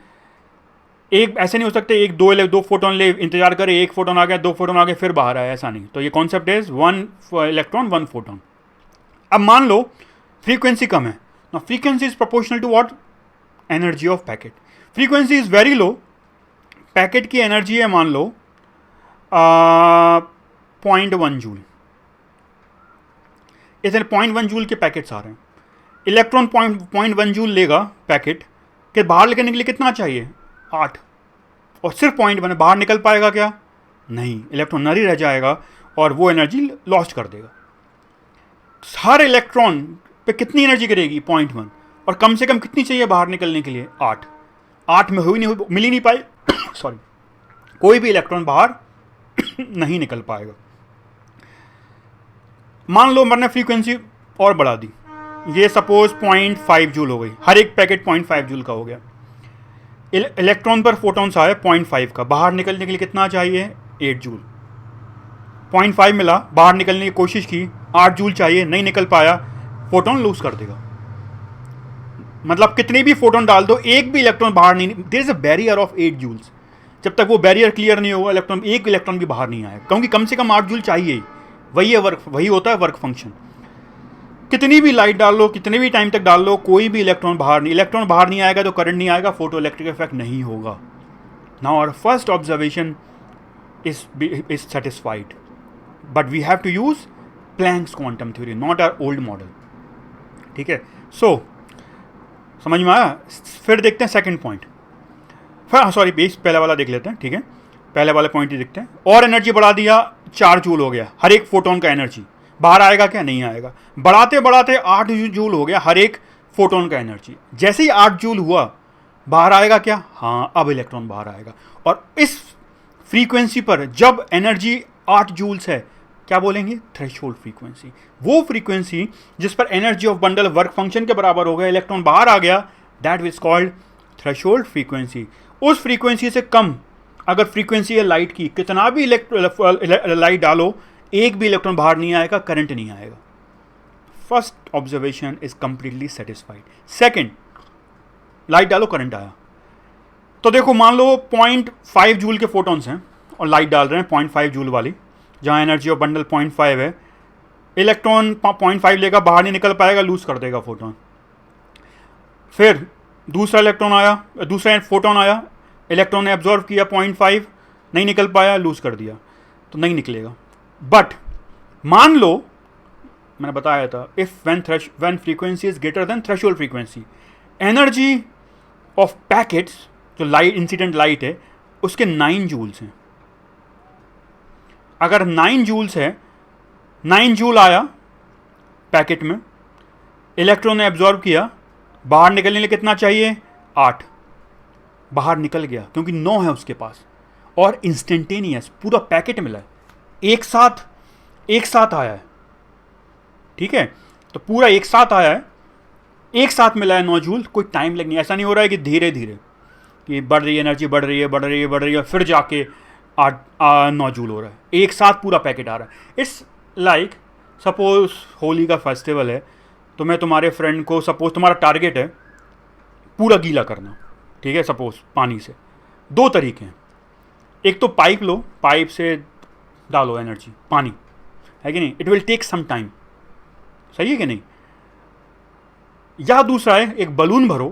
एक ऐसे नहीं हो सकते एक दो फोटोन ले, इंतजार करे, एक फोटोन आ गया, दो फोटोन आ गए, फिर बाहर आया, ऐसा नहीं। तो ये concept is one electron one photon. अब मान लो फ्रीक्वेंसी कम है, ना frequency is proportional to what, energy of packet. Frequency is very low, packet की एनर्जी है मान लो 0.1 जूल, इतने 0.1 जूल के पैकेट्स आ रहे हैं। इलेक्ट्रॉन 0.1 जूल लेगा पैकेट के, बाहर निकलने के लिए कितना चाहिए, 8, और सिर्फ 0.1 बाहर निकल पाएगा क्या, नहीं, इलेक्ट्रॉन नरी रह जाएगा और वो एनर्जी लॉस्ट कर देगा। हर इलेक्ट्रॉन पे कितनी एनर्जी करेगी, 0.1, और कम से कम कितनी चाहिए बाहर निकलने के लिए, 8 में मिल ही नहीं पाए सॉरी, कोई भी इलेक्ट्रॉन बाहर नहीं निकल पाएगा। मान लो मैंने फ्रीक्वेंसी और बढ़ा दी, ये सपोज 0.5 जूल हो गई, हर एक पैकेट 0.5 जूल का हो गया। इलेक्ट्रॉन पर फोटॉन्स आए 0.5 का, बाहर निकलने के लिए कितना चाहिए, 8 जूल। 0.5 मिला, बाहर निकलने की कोशिश की, 8 जूल चाहिए, नहीं निकल पाया, फोटोन लूज कर देगा। मतलब कितने भी फोटोन डाल दो, एक भी इलेक्ट्रॉन बाहर नहीं, there is a barrier of 8 joules. जब तक वो बैरियर क्लियर नहीं होगा, इलेक्ट्रॉन एक इलेक्ट्रॉन भी बाहर नहीं आएगा, क्योंकि कम से कम 8 जूल चाहिए ही। वही है वर्क, वही होता है वर्क फंक्शन। कितनी भी लाइट डाल लो, कितने भी टाइम तक डाल लो, कोई भी इलेक्ट्रॉन बाहर नहीं आएगा, तो करंट नहीं आएगा, फोटो इलेक्ट्रिक इफेक्ट नहीं होगा। Now our first observation is satisfied, but we have to use Planck's quantum theory, not our old model, ठीक है। सो समझ में आया। फिर देखते हैं सेकंड पॉइंट, सॉरी बेस पहला वाला देख लेते हैं, ठीक है, पहले वाले पॉइंट ही देखते हैं। और एनर्जी बढ़ा दिया, 4 जूल हो गया हर एक फोटोन का एनर्जी, बाहर आएगा क्या, नहीं आएगा। बढ़ाते बढ़ाते 8 जूल हो गया हर एक फोटोन का एनर्जी। जैसे ही 8 जूल हुआ, बाहर आएगा क्या, हाँ, अब इलेक्ट्रॉन बाहर आएगा। और इस फ्रीक्वेंसी पर जब एनर्जी 8 जूल्स है, क्या बोलेंगे, थ्रेशोल्ड फ्रीक्वेंसी। वो फ्रीक्वेंसी जिस पर energy of bundle work function के बराबर हो गया, इलेक्ट्रॉन बाहर आ गया, that is called threshold frequency. उस फ्रीक्वेंसी से कम अगर फ्रीक्वेंसी है लाइट की, कितना भी लाइट डालो, एक भी इलेक्ट्रॉन बाहर नहीं आएगा, करंट नहीं आएगा। First observation is completely satisfied. Second, light डालो, करंट आया। तो देखो मान लो 0.5 जूल के फोटॉन्स हैं और लाइट डाल रहे हैं 0.5 जूल वाली, जहाँ एनर्जी ऑफ बंडल 0.5 है। इलेक्ट्रॉन 0.5 लेगा, बाहर नहीं निकल पाएगा, लूज कर देगा फोटोन। फिर दूसरा इलेक्ट्रॉन आया, दूसरा फोटोन आया, इलेक्ट्रॉन ने एब्जॉर्व किया 0.5, नहीं निकल पाया, लूज कर दिया, तो नहीं निकलेगा। बट मान लो मैंने बताया था, if when frequency is greater than threshold frequency, energy of packets, जो लाइट इंसिडेंट लाइट है, उसके 9 जूल्स हैं। अगर 9 जूल्स है, 9 जूल आया पैकेट में, इलेक्ट्रॉन ने एब्जॉर्ब किया, बाहर निकलने के लिए कितना चाहिए, 8, बाहर निकल गया क्योंकि 9 है उसके पास, और इंस्टेंटेनियस पूरा पैकेट मिला है, एक साथ आया है, ठीक है। तो पूरा एक साथ आया है, एक साथ मिला है 9 जूल, कोई टाइम लग नहीं, ऐसा नहीं हो रहा है कि धीरे धीरे कि बढ़ रही है एनर्जी, बढ़ रही है, फिर जाके 9 जूल हो रहा है, एक साथ पूरा पैकेट आ रहा है। इट्स लाइक सपोज होली का फेस्टिवल है, तो मैं तुम्हारे फ्रेंड को, सपोज तुम्हारा टारगेट है पूरा गीला करना, ठीक है, सपोज पानी से। 2 तरीके हैं, एक तो पाइप लो, पाइप से डालो एनर्जी, पानी है कि नहीं, it will take some time, सही है कि नहीं। या दूसरा है, एक बलून भरो,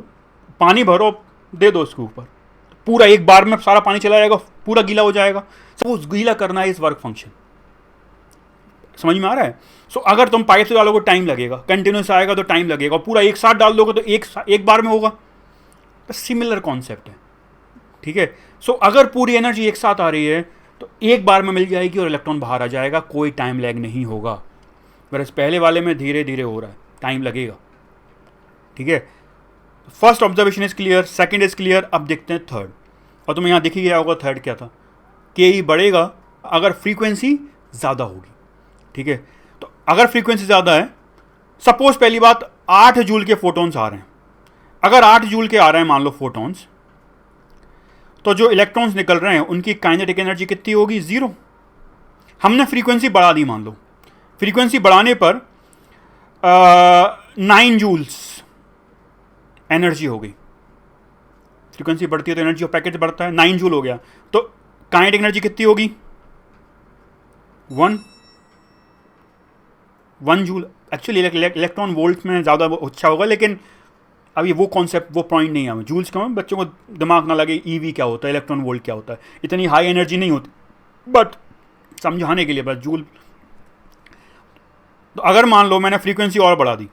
पानी भरो, दे दो उसके ऊपर, पूरा एक बार में सारा पानी चला जाएगा, पूरा गीला हो जाएगा। सपोज गीला करना है इस वर्क फंक्शन, समझ में आ रहा है। सो अगर तुम पाइप से डालोगे टाइम लगेगा, कंटिन्यूस आएगा तो टाइम लगेगा, पूरा एक साथ डाल दोगे तो एक बार में होगा। तो सिमिलर कॉन्सेप्ट है, ठीक है। सो अगर पूरी एनर्जी एक साथ आ रही है तो एक बार में मिल जाएगी और इलेक्ट्रॉन बाहर आ जाएगा, कोई टाइम लैग नहीं होगा। वरस पहले वाले में धीरे धीरे हो रहा है, टाइम लगेगा, ठीक है। First observation is clear, second is clear. अब देखते हैं थर्ड, और तुम्हें यहाँ दिख ही गया होगा थर्ड क्या था, के ई बढ़ेगा अगर फ्रीक्वेंसी ज़्यादा होगी, ठीक है। तो अगर फ्रीक्वेंसी ज़्यादा है, सपोज पहली बात 8 जूल के फोटॉन्स आ रहे हैं, अगर 8 जूल के आ रहे हैं मान लो फोटॉन्स, तो जो इलेक्ट्रॉन्स निकल रहे हैं उनकी काइनेटिक एनर्जी कितनी होगी? 0। हमने फ्रीक्वेंसी बढ़ा दी, मान लो फ्रीक्वेंसी बढ़ाने पर 9 जूल्स एनर्जी हो गई। फ्रीक्वेंसी बढ़ती है तो एनर्जी ऑफ पैकेट बढ़ता है, 9 जूल हो गया, तो काइनेटिक एनर्जी कितनी होगी? 1 जूल। एक्चुअली इलेक्ट्रॉन वोल्ट में ज़्यादा अच्छा होगा, लेकिन अभी वो कॉन्सेप्ट, वो पॉइंट नहीं है। जूल्स का बच्चों को दिमाग ना लगे ईवी क्या होता है, इलेक्ट्रॉन वोल्ट क्या होता है, इतनी हाई एनर्जी नहीं होती, बट समझाने के लिए बस जूल। तो अगर मान लो मैंने फ्रीक्वेंसी और बढ़ा दी,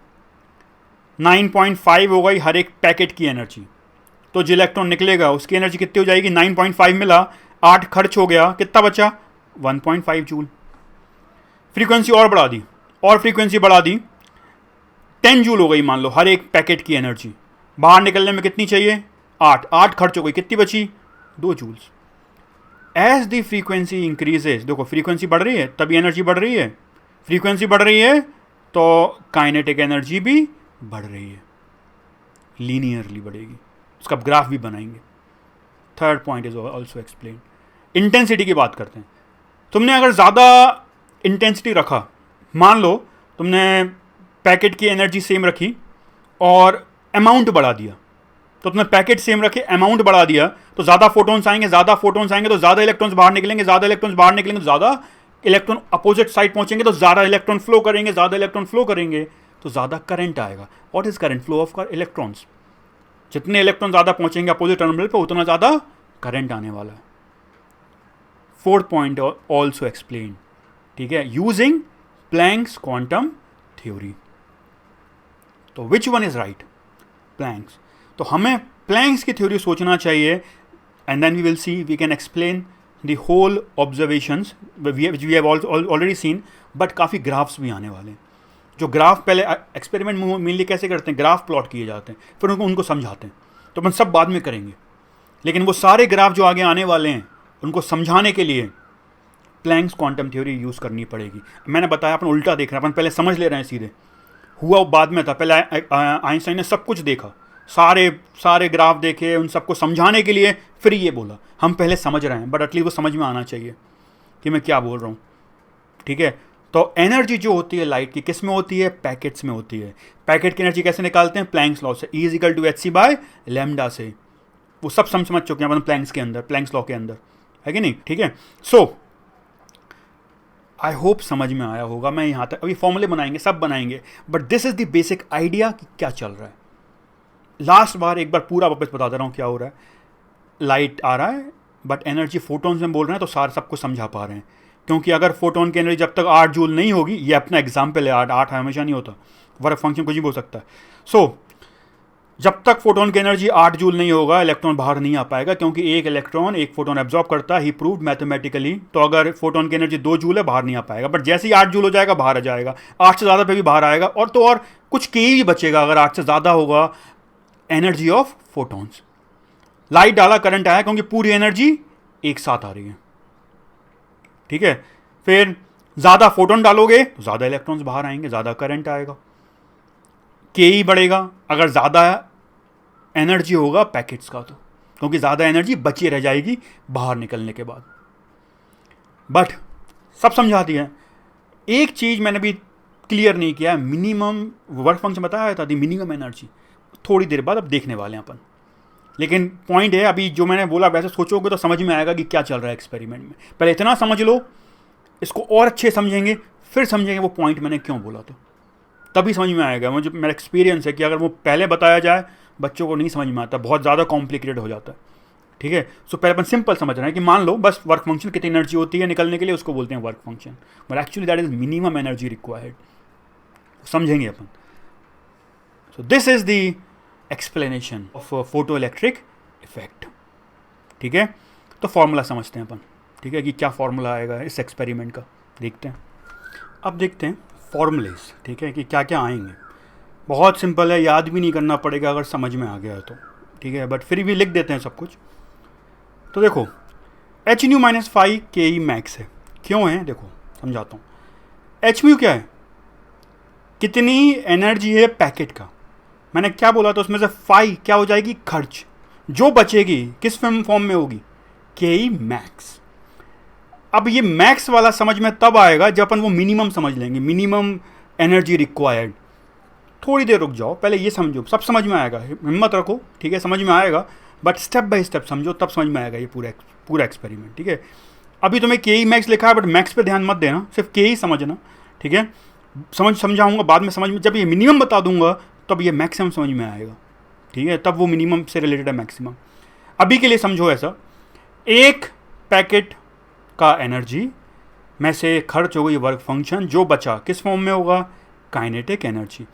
9.5 हो गई हर एक पैकेट की एनर्जी, तो जो इलेक्ट्रॉन निकलेगा उसकी एनर्जी कितनी हो जाएगी? 9.5 मिला, 8 खर्च हो गया, कितना बचा? 1.5 जूल। फ्रीक्वेंसी और बढ़ा दी, और फ्रीक्वेंसी बढ़ा दी, 10 जूल हो गई मान लो हर एक पैकेट की एनर्जी। बाहर निकलने में कितनी चाहिए? 8 खर्च हो गई, कितनी बची? 2 joules. As the frequency increases, देखो फ्रीक्वेंसी बढ़ रही है तभी एनर्जी बढ़ रही है, फ्रीक्वेंसी बढ़ रही है तो काइनेटिक एनर्जी भी बढ़ रही है, लीनियरली बढ़ेगी। उसका ग्राफ भी बनाएंगे। Third point is also explain. Intensity की बात करते हैं। तुमने अगर ज़्यादा इंटेंसिटी रखा, मान लो तुमने पैकेट की एनर्जी सेम रखी और अमाउंट बढ़ा दिया, तो तुमने पैकेट सेम रखे, अमाउंट बढ़ा दिया, तो ज़्यादा फोटोन्स आएंगे, ज़्यादा फोटोन्स आएंगे तो ज़्यादा इलेक्ट्रॉन्स बाहर निकलेंगे, ज़्यादा इलेक्ट्रॉन्स बाहर निकलेंगे तो ज़्यादा इलेक्ट्रॉन अपोजिट साइड पहुंचेंगे, तो ज़्यादा इलेक्ट्रॉन फ्लो करेंगे, ज़्यादा इलेक्ट्रॉन फ्लो करेंगे तो ज़्यादा करंट आएगा। What is current? Flow of electrons. जितने इलेक्ट्रॉन ज़्यादा पहुंचेंगे अपोजिट टर्मिनल पर उतना ज़्यादा करंट आने वाला है। फोर्थ पॉइंट ऑल्सो एक्सप्लेन, ठीक है, यूजिंग प्लैंक्स क्वांटम थ्योरी। तो which one is right? Planck's. तो हमें प्लैंक्स की थ्योरी सोचना चाहिए, and then we will see, we can explain the whole observations which we have already seen, but काफ़ी ग्राफ्स भी आने वाले हैं। जो ग्राफ पहले एक्सपेरिमेंट मेनली कैसे करते हैं? ग्राफ प्लॉट किए जाते हैं, फिर उनको समझाते हैं, तो अपन सब बाद में करेंगे, लेकिन वो सारे ग्राफ जो आगे आने वाले हैं उनको समझाने के लिए प्लैंक्स क्वांटम थ्योरी यूज़ करनी पड़ेगी। मैंने बताया अपन उल्टा देख रहे हैं, अपन पहले समझ ले रहे हैं सीधे, हुआ बाद में था। पहले आइंस्टाइन ने सब कुछ देखा, सारे ग्राफ देखे, उन सबको समझाने के लिए फिर ये बोला। हम पहले समझ रहे हैं, बट एटलीस्ट वो समझ में आना चाहिए कि मैं क्या बोल रहा हूँ, ठीक है। तो एनर्जी जो होती है लाइट की किस में होती है? पैकेट्स में होती है। पैकेट की एनर्जी कैसे निकालते हैं? प्लैंक्स लॉ से, E equal to hc by lambda से। वो सब समझ चुके हैं अपन प्लैंक्स के अंदर, प्लैंक्स लॉ के अंदर, है कि नहीं? ठीक है। सो आई होप समझ में आया होगा। मैं यहाँ तक अभी फॉर्मूले बनाएंगे, सब बनाएंगे, but this is the basic idea कि क्या चल रहा है। लास्ट बार एक बार पूरा वापस बता दे रहा हूँ क्या हो रहा है। लाइट आ रहा है, बट एनर्जी फोटोन्स में बोल रहे हैं, तो सारे सबको समझा पा रहे हैं, क्योंकि अगर फोटोन की एनर्जी जब तक 8 जूल नहीं होगी, ये अपना एग्जाम्पल है, 8 हमेशा नहीं होता, वर्क फंक्शन कुछ भी बोल सकता है। सो जब तक फोटोन की एनर्जी 8 जूल नहीं होगा, इलेक्ट्रॉन बाहर नहीं आ पाएगा, क्योंकि एक इलेक्ट्रॉन एक फोटोन एब्जॉर्ब करता है, ही प्रूव्ड मैथमेटिकली। तो अगर फोटोन की एनर्जी 2 जूल है, बाहर नहीं आ पाएगा, बट जैसे ही 8 जूल हो जाएगा बाहर आ जाएगा, 8 से ज़्यादा पे भी बाहर आएगा, और तो और कुछ के ही बचेगा अगर 8 से ज़्यादा होगा एनर्जी ऑफ फोटोन्स। लाइट डाला, करंट आया, क्योंकि पूरी एनर्जी एक साथ आ रही है, ठीक है। फिर ज़्यादा फोटोन डालोगे तो ज़्यादा इलेक्ट्रॉन्स बाहर आएंगे, ज़्यादा करंट आएगा, के ही बढ़ेगा अगर ज़्यादा एनर्जी होगा पैकेट्स का, तो क्योंकि ज़्यादा एनर्जी बची रह जाएगी बाहर निकलने के बाद। बट सब समझा दिया। एक चीज़ मैंने भी क्लियर नहीं किया, मिनिमम वर्क फंक्शन बताया था, दी मिनिमम एनर्जी थोड़ी देर बाद अब देखने वाले हैं अपन। लेकिन पॉइंट है, अभी जो मैंने बोला वैसे सोचोगे तो समझ में आएगा कि क्या चल रहा है एक्सपेरिमेंट में। पहले इतना समझ लो, इसको और अच्छे समझेंगे, फिर समझेंगे वो पॉइंट मैंने क्यों बोला, तो तभी समझ में आएगा। मुझे मेरा एक्सपीरियंस है कि अगर वो पहले बताया जाए बच्चों को नहीं समझ में आता, बहुत ज़्यादा कॉम्प्लिकेटेड हो जाता है, ठीक है। सो पहले अपन सिंपल समझ रहे हैं कि मान लो बस वर्क फंक्शन कितनी एनर्जी होती है निकलने के लिए, उसको बोलते हैं work function, but actually that is minimum energy required. समझेंगे अपन। So this is the explanation of photo electric effect, ठीक है। तो फॉर्मूला समझते हैं अपन, ठीक है, कि क्या फॉर्मूला आएगा इस एक्सपेरिमेंट का, देखते हैं। अब देखते हैं फॉर्मूलेस, ठीक है, कि क्या क्या आएंगे। बहुत सिंपल है, याद भी नहीं करना पड़ेगा अगर समझ में आ गया है तो, ठीक है, बट फिर भी लिख देते हैं सब कुछ। तो देखो एच न्यू माइनस 5 के ई मैक्स है, क्यों है देखो समझाता हूँ। एच म्यू क्या है? कितनी एनर्जी है पैकेट का, मैंने क्या बोला था, उसमें से फाई क्या हो जाएगी, खर्च। जो बचेगी किस फॉर्म में होगी, के ई मैक्स। अब ये मैक्स वाला समझ में तब आएगा जब अपन वो मिनिमम समझ लेंगे, मिनिमम एनर्जी रिक्वायर्ड। थोड़ी देर रुक जाओ, पहले ये समझो, सब समझ में आएगा, हिम्मत रखो, ठीक है, समझ में आएगा, बट स्टेप बाय स्टेप समझो, तब समझ में आएगा ये पूरा एक्सपेरिमेंट, ठीक है। अभी तुम्हें के ई मैक्स लिखा है, बट मैक्स पे ध्यान मत देना, सिर्फ के ही समझना, ठीक है। समझाऊंगा बाद में, समझ में जब ये मिनिमम बता दूंगा तब ये मैक्सिमम समझ में आएगा, ठीक है, तब वो मिनिमम से रिलेटेड है मैक्सिमम। अभी के लिए समझो ऐसा, एक पैकेट का एनर्जी में से खर्च हो गई वर्क फंक्शन, जो बचा किस फॉर्म में होगा, काइनेटिक एनर्जी।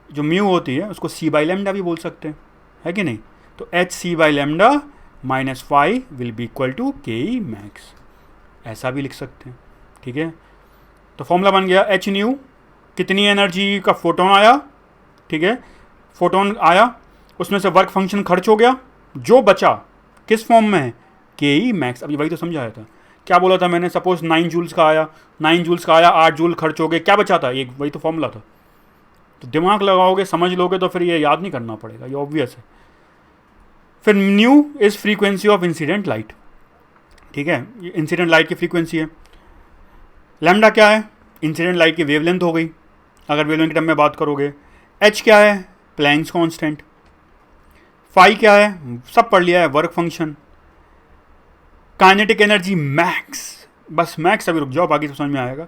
जो म्यू होती है उसको सी बाई लैम्डा भी बोल सकते हैं, है कि नहीं। तो H C by lambda minus phi will be equal to K E max, ऐसा भी लिख सकते हैं, ठीक है। तो फॉर्मूला बन गया, एच न्यू कितनी एनर्जी का फोटोन आया, ठीक है, फोटोन आया, उसमें से वर्क फंक्शन खर्च हो गया, जो बचा किस फॉर्म में है, के ई मैक्स। अभी वही तो समझाया था, क्या बोला था मैंने, सपोज 9 जूल्स का आया, 9 जूल्स का आया, 8 जूल खर्च हो गए, क्या बचा था, एक, वही तो फॉर्मूला था। तो दिमाग लगाओगे, समझ लोगे, तो फिर ये याद नहीं करना पड़ेगा, ये ऑब्वियस है। फिर new is frequency of incident light, ठीक है, ये इंसिडेंट लाइट की फ्रीक्वेंसी है। लैम्डा क्या है, इंसिडेंट लाइट की वेवलेंथ हो गई, अगर वेवलेंथ के टर्म में बात करोगे। एच क्या है, प्लैंक्स कांस्टेंट। फाई क्या है, सब पढ़ लिया है, work function. Kinetic energy max, बस मैक्स, अभी रुक जाओ, बाकी तो समझ में आएगा।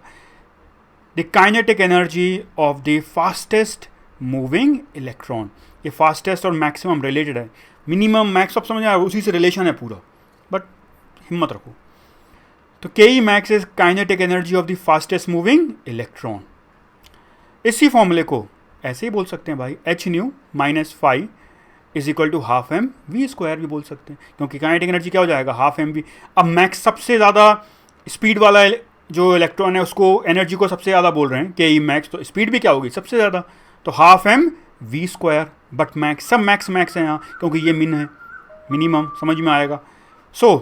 The kinetic energy of the fastest moving electron, ये फास्टेस्ट और मैक्सिमम रिलेटेड है, मिनिमम मैक्स सब समझ आया, उसी से रिलेशन है पूरा, बट हिम्मत रखो। तो K E max is kinetic energy of the fastest moving electron. इसी फॉर्मूले को ऐसे ही बोल सकते हैं भाई, h nu minus phi is equal to half M we square भी बोल सकते हैं, क्योंकि काइनेटिक एनर्जी क्या हो जाएगा, हाफ एम वी। अब मैक्स सबसे ज़्यादा स्पीड वाला जो इलेक्ट्रॉन है उसको, एनर्जी को सबसे ज़्यादा बोल रहे हैं के ई मैक्स, तो स्पीड भी क्या होगी, सबसे ज़्यादा, तो half M we square. But max, सब मैक्स मैक्स है यहाँ, क्योंकि ये मिन है, मिनिमम समझ में आएगा। So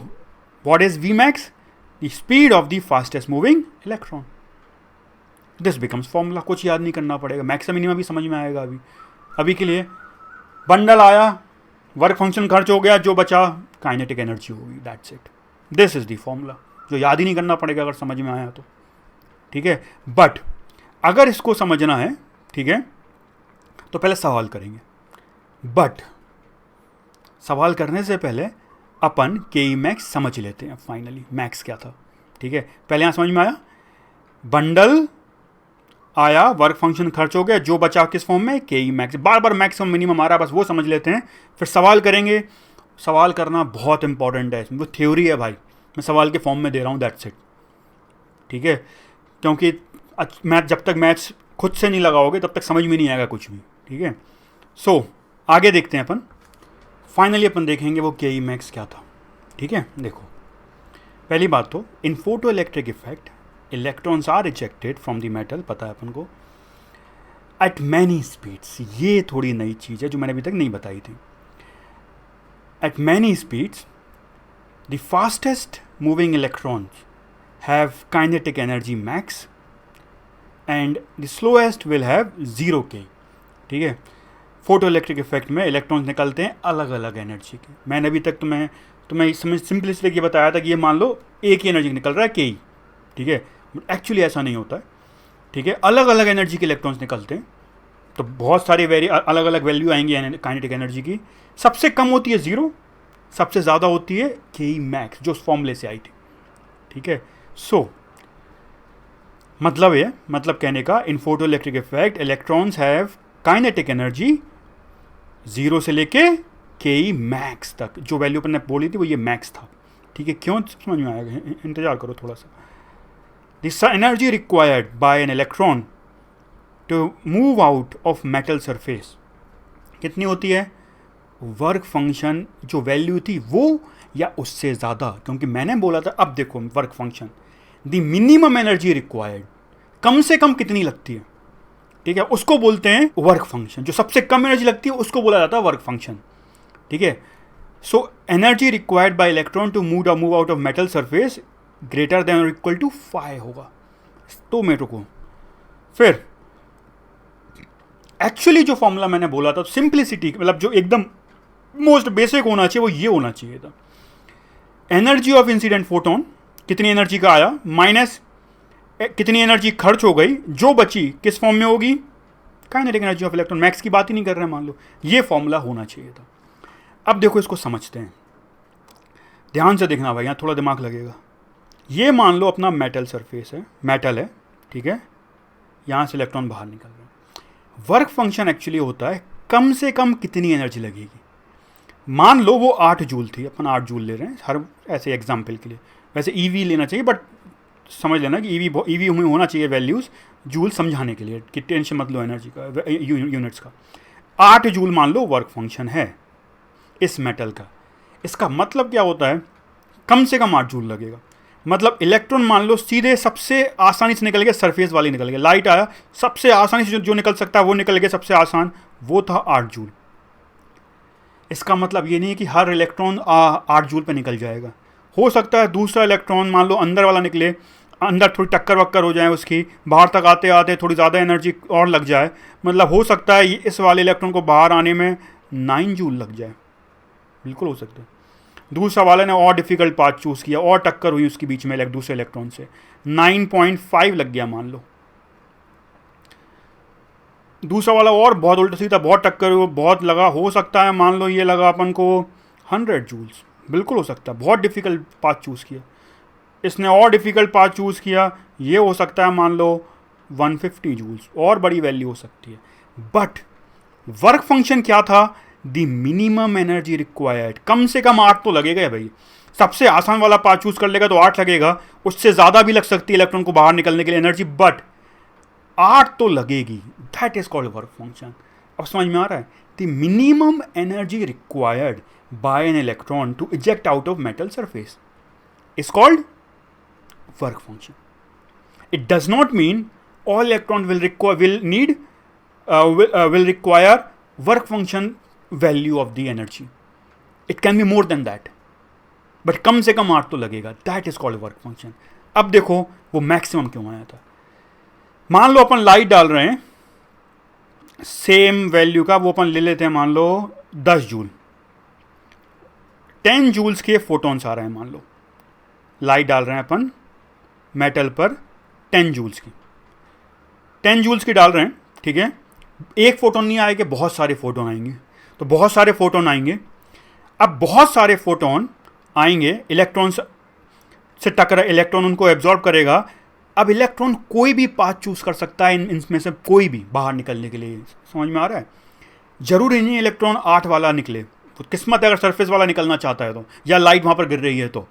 what is V max, the speed of the fastest moving electron. This becomes formula, कुछ याद नहीं करना पड़ेगा, मैक्स मिनिमम भी समझ में आएगा। अभी के लिए बंडल आया, वर्क फंक्शन खर्च हो गया, जो बचा काइनेटिक एनर्जी होगी, that's it. This is the formula, जो याद ही नहीं करना पड़ेगा अगर समझ में आया तो, ठीक है। बट अगर इसको समझना है, ठीक है, तो पहले सवाल करेंगे, बट सवाल करने से पहले अपन के ई मैक्स समझ लेते हैं। फाइनली मैक्स क्या था, ठीक है, पहले यहाँ समझ में आया, बंडल आया, वर्क फंक्शन खर्च हो गया, जो बचा किस फॉर्म में, के ई मैक्स। बार बार मैक्सिमम मिनिमम आ रहा है, बस वो समझ लेते हैं, फिर सवाल करेंगे। सवाल करना बहुत इंपॉर्टेंट है, वो थ्योरी है भाई, मैं सवाल के फॉर्म में दे रहा हूँ, दैट्स इट, ठीक है, क्योंकि मैथ, जब तक मैथ्स खुद से नहीं लगाओगे तब तक समझ में नहीं आएगा कुछ भी, ठीक है। सो आगे देखते हैं अपन, फाइनली अपन देखेंगे वो के ई मैक्स क्या था, ठीक है। देखो, पहली बात तो in photo electric effect electrons are rejected from the metal, पता है अपन को, एट मैनी स्पीड्स। ये थोड़ी नई चीज़ है जो मैंने अभी तक नहीं बताई थी। Eight many speeds the fastest moving electrons have kinetic energy max and the slowest will have 0 के, ठीक है। फोटो इलेक्ट्रिक इफेक्ट में इलेक्ट्रॉन्स निकलते हैं अलग अलग एनर्जी के। मैंने अभी तक तुम्हें सिंपलिस्टिक ये बताया था कि ये मान लो एक ही एनर्जी निकल रहा है, के ही, ठीक है, एक्चुअली ऐसा नहीं होता है, ठीक है, अलग अलग एनर्जी के इलेक्ट्रॉन्स निकलते हैं। तो बहुत सारे अलग अलग वैल्यू आएंगी काइनेटिक एनर्जी की, सबसे कम होती है 0, सबसे ज़्यादा होती है के ई मैक्स, जो उस फॉर्मूले से आई थी, ठीक है। सो मतलब कहने का, in photo electric effect electrons have kinetic energy 0 से लेके के ई मैक्स तक। जो वैल्यू अपन ने बोली थी वो ये मैक्स था, ठीक है। क्यों, समझ में आएगा, इंतजार करो थोड़ा सा। This energy required by an electron to move out of metal surface कितनी होती है, वर्क फंक्शन जो वैल्यू थी वो, या उससे ज़्यादा, क्योंकि मैंने बोला था, अब देखो work function, the minimum energy required, कम से कम कितनी लगती है, ठीक है, उसको बोलते हैं वर्क फंक्शन। जो सबसे कम एनर्जी लगती है उसको बोला जाता है वर्क फंक्शन, ठीक है। So energy required by electron to move out of metal surface greater than और इक्वल टू 5 होगा। तो मेरे को फिर एक्चुअली जो फॉर्मूला मैंने बोला था, सिंप्लिसिटी मतलब जो एकदम मोस्ट बेसिक होना चाहिए वो ये होना चाहिए था, एनर्जी ऑफ इंसिडेंट फोटोन कितनी एनर्जी का आया माइनस कितनी एनर्जी खर्च हो गई, जो बची किस फॉर्म में होगी, kinetic energy of electron, max की बात ही नहीं कर रहे हैं मान लो, ये फॉर्मूला होना चाहिए था। अब देखो इसको समझते हैं, ध्यान से देखना भाई, यहाँ थोड़ा दिमाग लगेगा। ये मान लो अपना मेटल सरफेस है, मेटल है, ठीक है, यहाँ से इलेक्ट्रॉन बाहर निकल रहे हैं। वर्क फंक्शन एक्चुअली होता है कम से कम कितनी एनर्जी लगेगी। मान लो वो 8 जूल थी, अपन 8 जूल ले रहे हैं हर ऐसे एग्जाम्पल के लिए, वैसे ईवी लेना चाहिए बट समझ लेना कि ईवी में होना चाहिए वैल्यूज़ जूल समझाने के लिए, कि टेंशन मत लो एनर्जी का यूनिट्स का। 8 जूल मान लो वर्क फंक्शन है इस मेटल का, इसका मतलब क्या होता है, कम से कम 8 जूल लगेगा। मतलब इलेक्ट्रॉन मान लो सीधे सबसे आसानी से निकल गया, सरफेस वाली निकल गया, लाइट आया सबसे आसानी से जो निकल सकता है वो निकल गया, सबसे आसान वो था 8 जूल। इसका मतलब ये नहीं है कि हर इलेक्ट्रॉन 8 जूल पे निकल जाएगा, हो सकता है दूसरा इलेक्ट्रॉन मान लो अंदर वाला निकले, अंदर थोड़ी टक्कर वक्कर हो जाए उसकी, बाहर तक आते आते थोड़ी ज़्यादा एनर्जी और लग जाए, मतलब हो सकता है इस वाले इलेक्ट्रॉन को बाहर आने में 9 जूल लग जाए, बिल्कुल हो सकता है। दूसरा वाले ने और डिफ़िकल्ट पाथ चूज़ किया और टक्कर हुई उसके बीच में दूसरे इलेक्ट्रॉन से, 9.5 लग गया मान लो। दूसरा वाला और बहुत उल्टा सीधा, बहुत टक्कर हुई, बहुत लगा, हो सकता है मान लो ये लगा अपन को 100 जूल्स, बिल्कुल हो सकता है। बहुत डिफ़िकल्ट पाथ चूज़ किया इसने, और डिफ़िकल्ट पाथ चूज़ किया, ये हो सकता है मान लो 150 जूल्स, और बड़ी वैल्यू हो सकती है। बट वर्क फंक्शन क्या था, द मिनिमम एनर्जी रिक्वायर्ड, कम से कम 8 तो लगेगा भाई। सबसे आसान वाला पाथ चूज़ कर लेगा तो 8 लगेगा, उससे ज़्यादा भी लग सकती है इलेक्ट्रॉन को बाहर निकलने के लिए एनर्जी, बट 8 तो लगेगी, that is called work function. अब समझ में आ रहा है, the minimum energy required by an electron to eject out of metal surface is called work function. It does not mean all electron will require work function value of the energy. It can be more than that, but कम से कम 8 तो लगेगा, that is called work function। अब देखो वो मैक्सिमम क्यों आया था। मान लो अपन लाइट डाल रहे हैं सेम वैल्यू का, वो अपन ले लेते हैं मान लो 10 जूल, 10 जूल्स के फोटॉन्स आ रहे हैं, मान लो लाइट डाल रहे हैं अपन मेटल पर 10 जूल्स की, 10 जूल्स की डाल रहे हैं, ठीक है। एक फोटोन नहीं आएंगे, बहुत सारे फोटोन आएंगे, तो बहुत सारे फोटोन आएंगे। अब बहुत सारे फोटोन आएंगे, इलेक्ट्रॉन से टकरा, इलेक्ट्रॉन उनको एब्जॉर्ब करेगा। अब इलेक्ट्रॉन कोई भी पाथ चूज कर सकता है इनमें से कोई भी बाहर निकलने के लिए, समझ में आ रहा है। जरूरी नहीं इलेक्ट्रॉन 8 वाला निकले, तो किस्मत है अगर सरफेस वाला निकलना चाहता है तो, या लाइट वहाँ पर गिर रही है तो,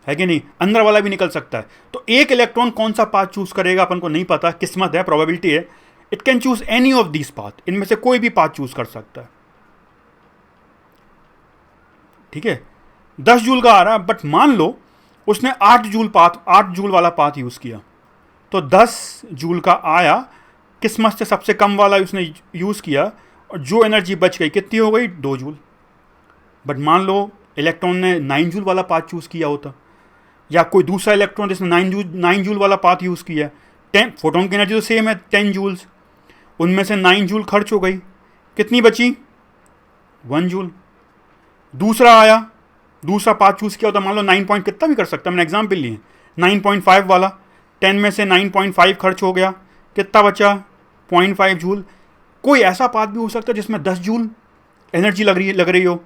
है कि नहीं, अंदर वाला भी निकल सकता है। तो एक इलेक्ट्रॉन कौन सा पाथ चूज करेगा अपन को नहीं पता, किस्मत है, प्रोबेबिलिटी है। It can choose any of this path, इनमें से कोई भी पाथ चूज कर सकता है, ठीक है। 10 जूल का आ रहा है, बट मान लो उसने 8 जूल वाला पाथ यूज किया, तो 10 जूल का आया, किस्मत से सबसे कम वाला उसने यूज किया, और जो एनर्जी बच गई कितनी हो गई, 2 जूल। बट मान लो इलेक्ट्रॉन ने 9 जूल वाला पाथ चूज किया होता, या कोई दूसरा इलेक्ट्रॉन जिसने 9 जूल वाला पाथ यूज़ किया, 10 फोटोन की एनर्जी तो सेम है 10 जूल्स, उनमें से 9 जूल खर्च हो गई, कितनी बची, 1 जूल। दूसरा आया, दूसरा पाथ चूज़ किया होता, मान लो 9 पॉइंट कितना भी कर सकता, मैंने एग्जाम्पल लिए 9.5 वाला, 10 में से 9.5 खर्च हो गया, कितना बचा, 0.5 जूल। कोई ऐसा पाथ भी हो सकता है जिसमें 10 जूल एनर्जी लग रही हो,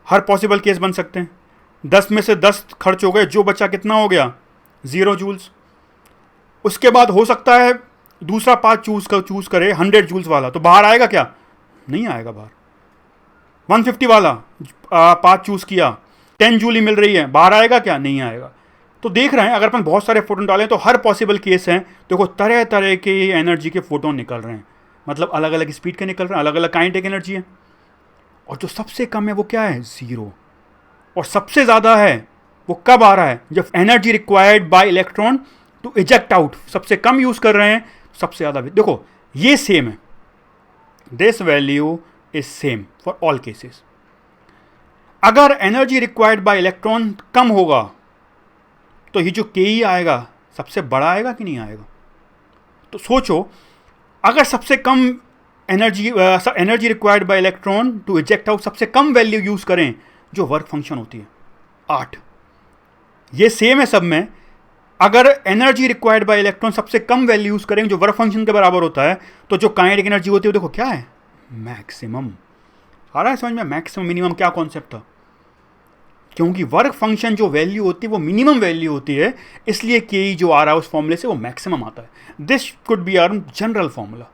हर पॉसिबल केस बन सकते हैं। 10 में से 10 खर्च हो गए, जो बचा कितना हो गया, 0 जूल्स। उसके बाद हो सकता है दूसरा पाथ चूज करे 100 जूल्स वाला, तो बाहर आएगा क्या, नहीं आएगा बाहर। 150 वाला पाथ चूज किया, 10 जूल ही मिल रही है, बाहर आएगा क्या, नहीं आएगा। तो देख रहे हैं अगर अपन बहुत सारे फोटोन डालें तो हर पॉसिबल केस हैं, देखो तरह तरह के एनर्जी के फोटोन निकल रहे हैं, मतलब अलग अलग स्पीड के निकल रहे हैं, अलग अलग काइनेटिक एनर्जी है। और जो सबसे कम है वो क्या है, 0। और सबसे ज़्यादा है वो कब आ रहा है, जब energy required by electron to eject out, सबसे कम यूज़ कर रहे हैं, सबसे ज़्यादा भी। देखो ये सेम है, this value is same for all cases. अगर एनर्जी रिक्वायर्ड बाय इलेक्ट्रॉन कम होगा तो ये जो के आएगा सबसे बड़ा आएगा कि नहीं आएगा। तो सोचो अगर सबसे कम energy required by electron to eject out, सबसे कम वैल्यू यूज करें जो वर्क फंक्शन होती है 8। ये सेम है सब में। अगर एनर्जी रिक्वायर्ड बाय इलेक्ट्रॉन सबसे कम वैल्यू यूज करेंगे जो वर्क फंक्शन के बराबर होता है, तो जो काइनेटिक एनर्जी होती है वो देखो क्या है, मैक्सिमम। आ रहा है समझ में? मैक्सिमम मिनिमम क्या कॉन्सेप्ट था? क्योंकि वर्क फंक्शन जो वैल्यू होती है वो मिनिमम वैल्यू होती है, इसलिए के जो आ रहा है उस फॉर्मूले से वो मैक्सिमम आता है। This could be our general formula,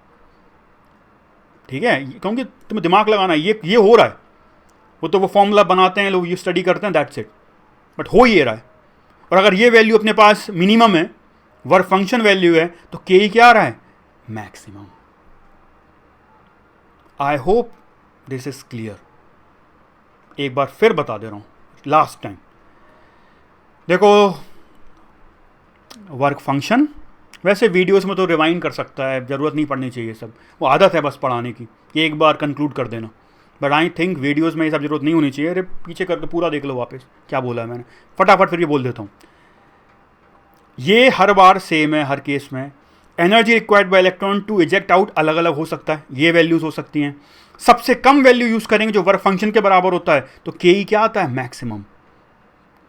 ठीक है? क्योंकि तुम्हें दिमाग लगाना है, ये हो रहा है। वो तो वो फॉर्मूला बनाते हैं लोग, ये स्टडी करते हैं, दैट्स इट, बट हो ये रहा है। और अगर ये वैल्यू अपने पास मिनिमम है, वर्क फंक्शन वैल्यू है, तो के क्या आ रहा है, maximum. I hope this is clear. एक बार फिर बता दे रहा हूं, लास्ट टाइम। देखो, वर्क फंक्शन वैसे वीडियोस में तो रिवाइंड कर सकता है, ज़रूरत नहीं पड़नी चाहिए सब, वो आदत है बस पढ़ाने की, ये एक बार कंक्लूड कर देना। बट आई थिंक वीडियोस में ये सब जरूरत नहीं होनी चाहिए। अरे पीछे करके पूरा देख लो वापस क्या बोला है मैंने, फटाफट फिर ये बोल देता हूँ। ये हर बार सेम है हर केस में। Energy required by electron to eject out अलग अलग हो सकता है, ये वैल्यूज हो सकती हैं। सबसे कम वैल्यू यूज करेंगे जो वर्क फंक्शन के बराबर होता है, तो के क्या आता है, मैक्सिमम,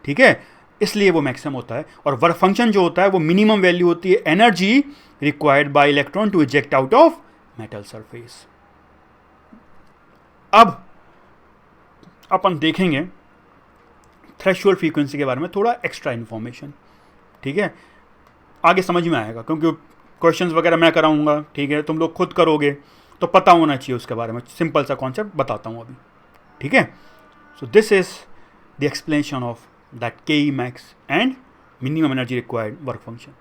ठीक है? इसलिए वो मैक्सिमम होता है। और वर्क फंक्शन जो होता है वो मिनिमम वैल्यू होती है energy required by electron to eject out of metal surface. अब अपन देखेंगे थ्रेशोल्ड फ्रीक्वेंसी के बारे में थोड़ा एक्स्ट्रा इन्फॉर्मेशन, ठीक है? आगे समझ में आएगा क्योंकि क्वेश्चंस वगैरह मैं कराऊंगा, ठीक है? तुम लोग खुद करोगे तो पता होना चाहिए उसके बारे में। सिंपल सा कॉन्सेप्ट बताता हूँ अभी, ठीक है? So this is the explanation of that K max and minimum energy required work function.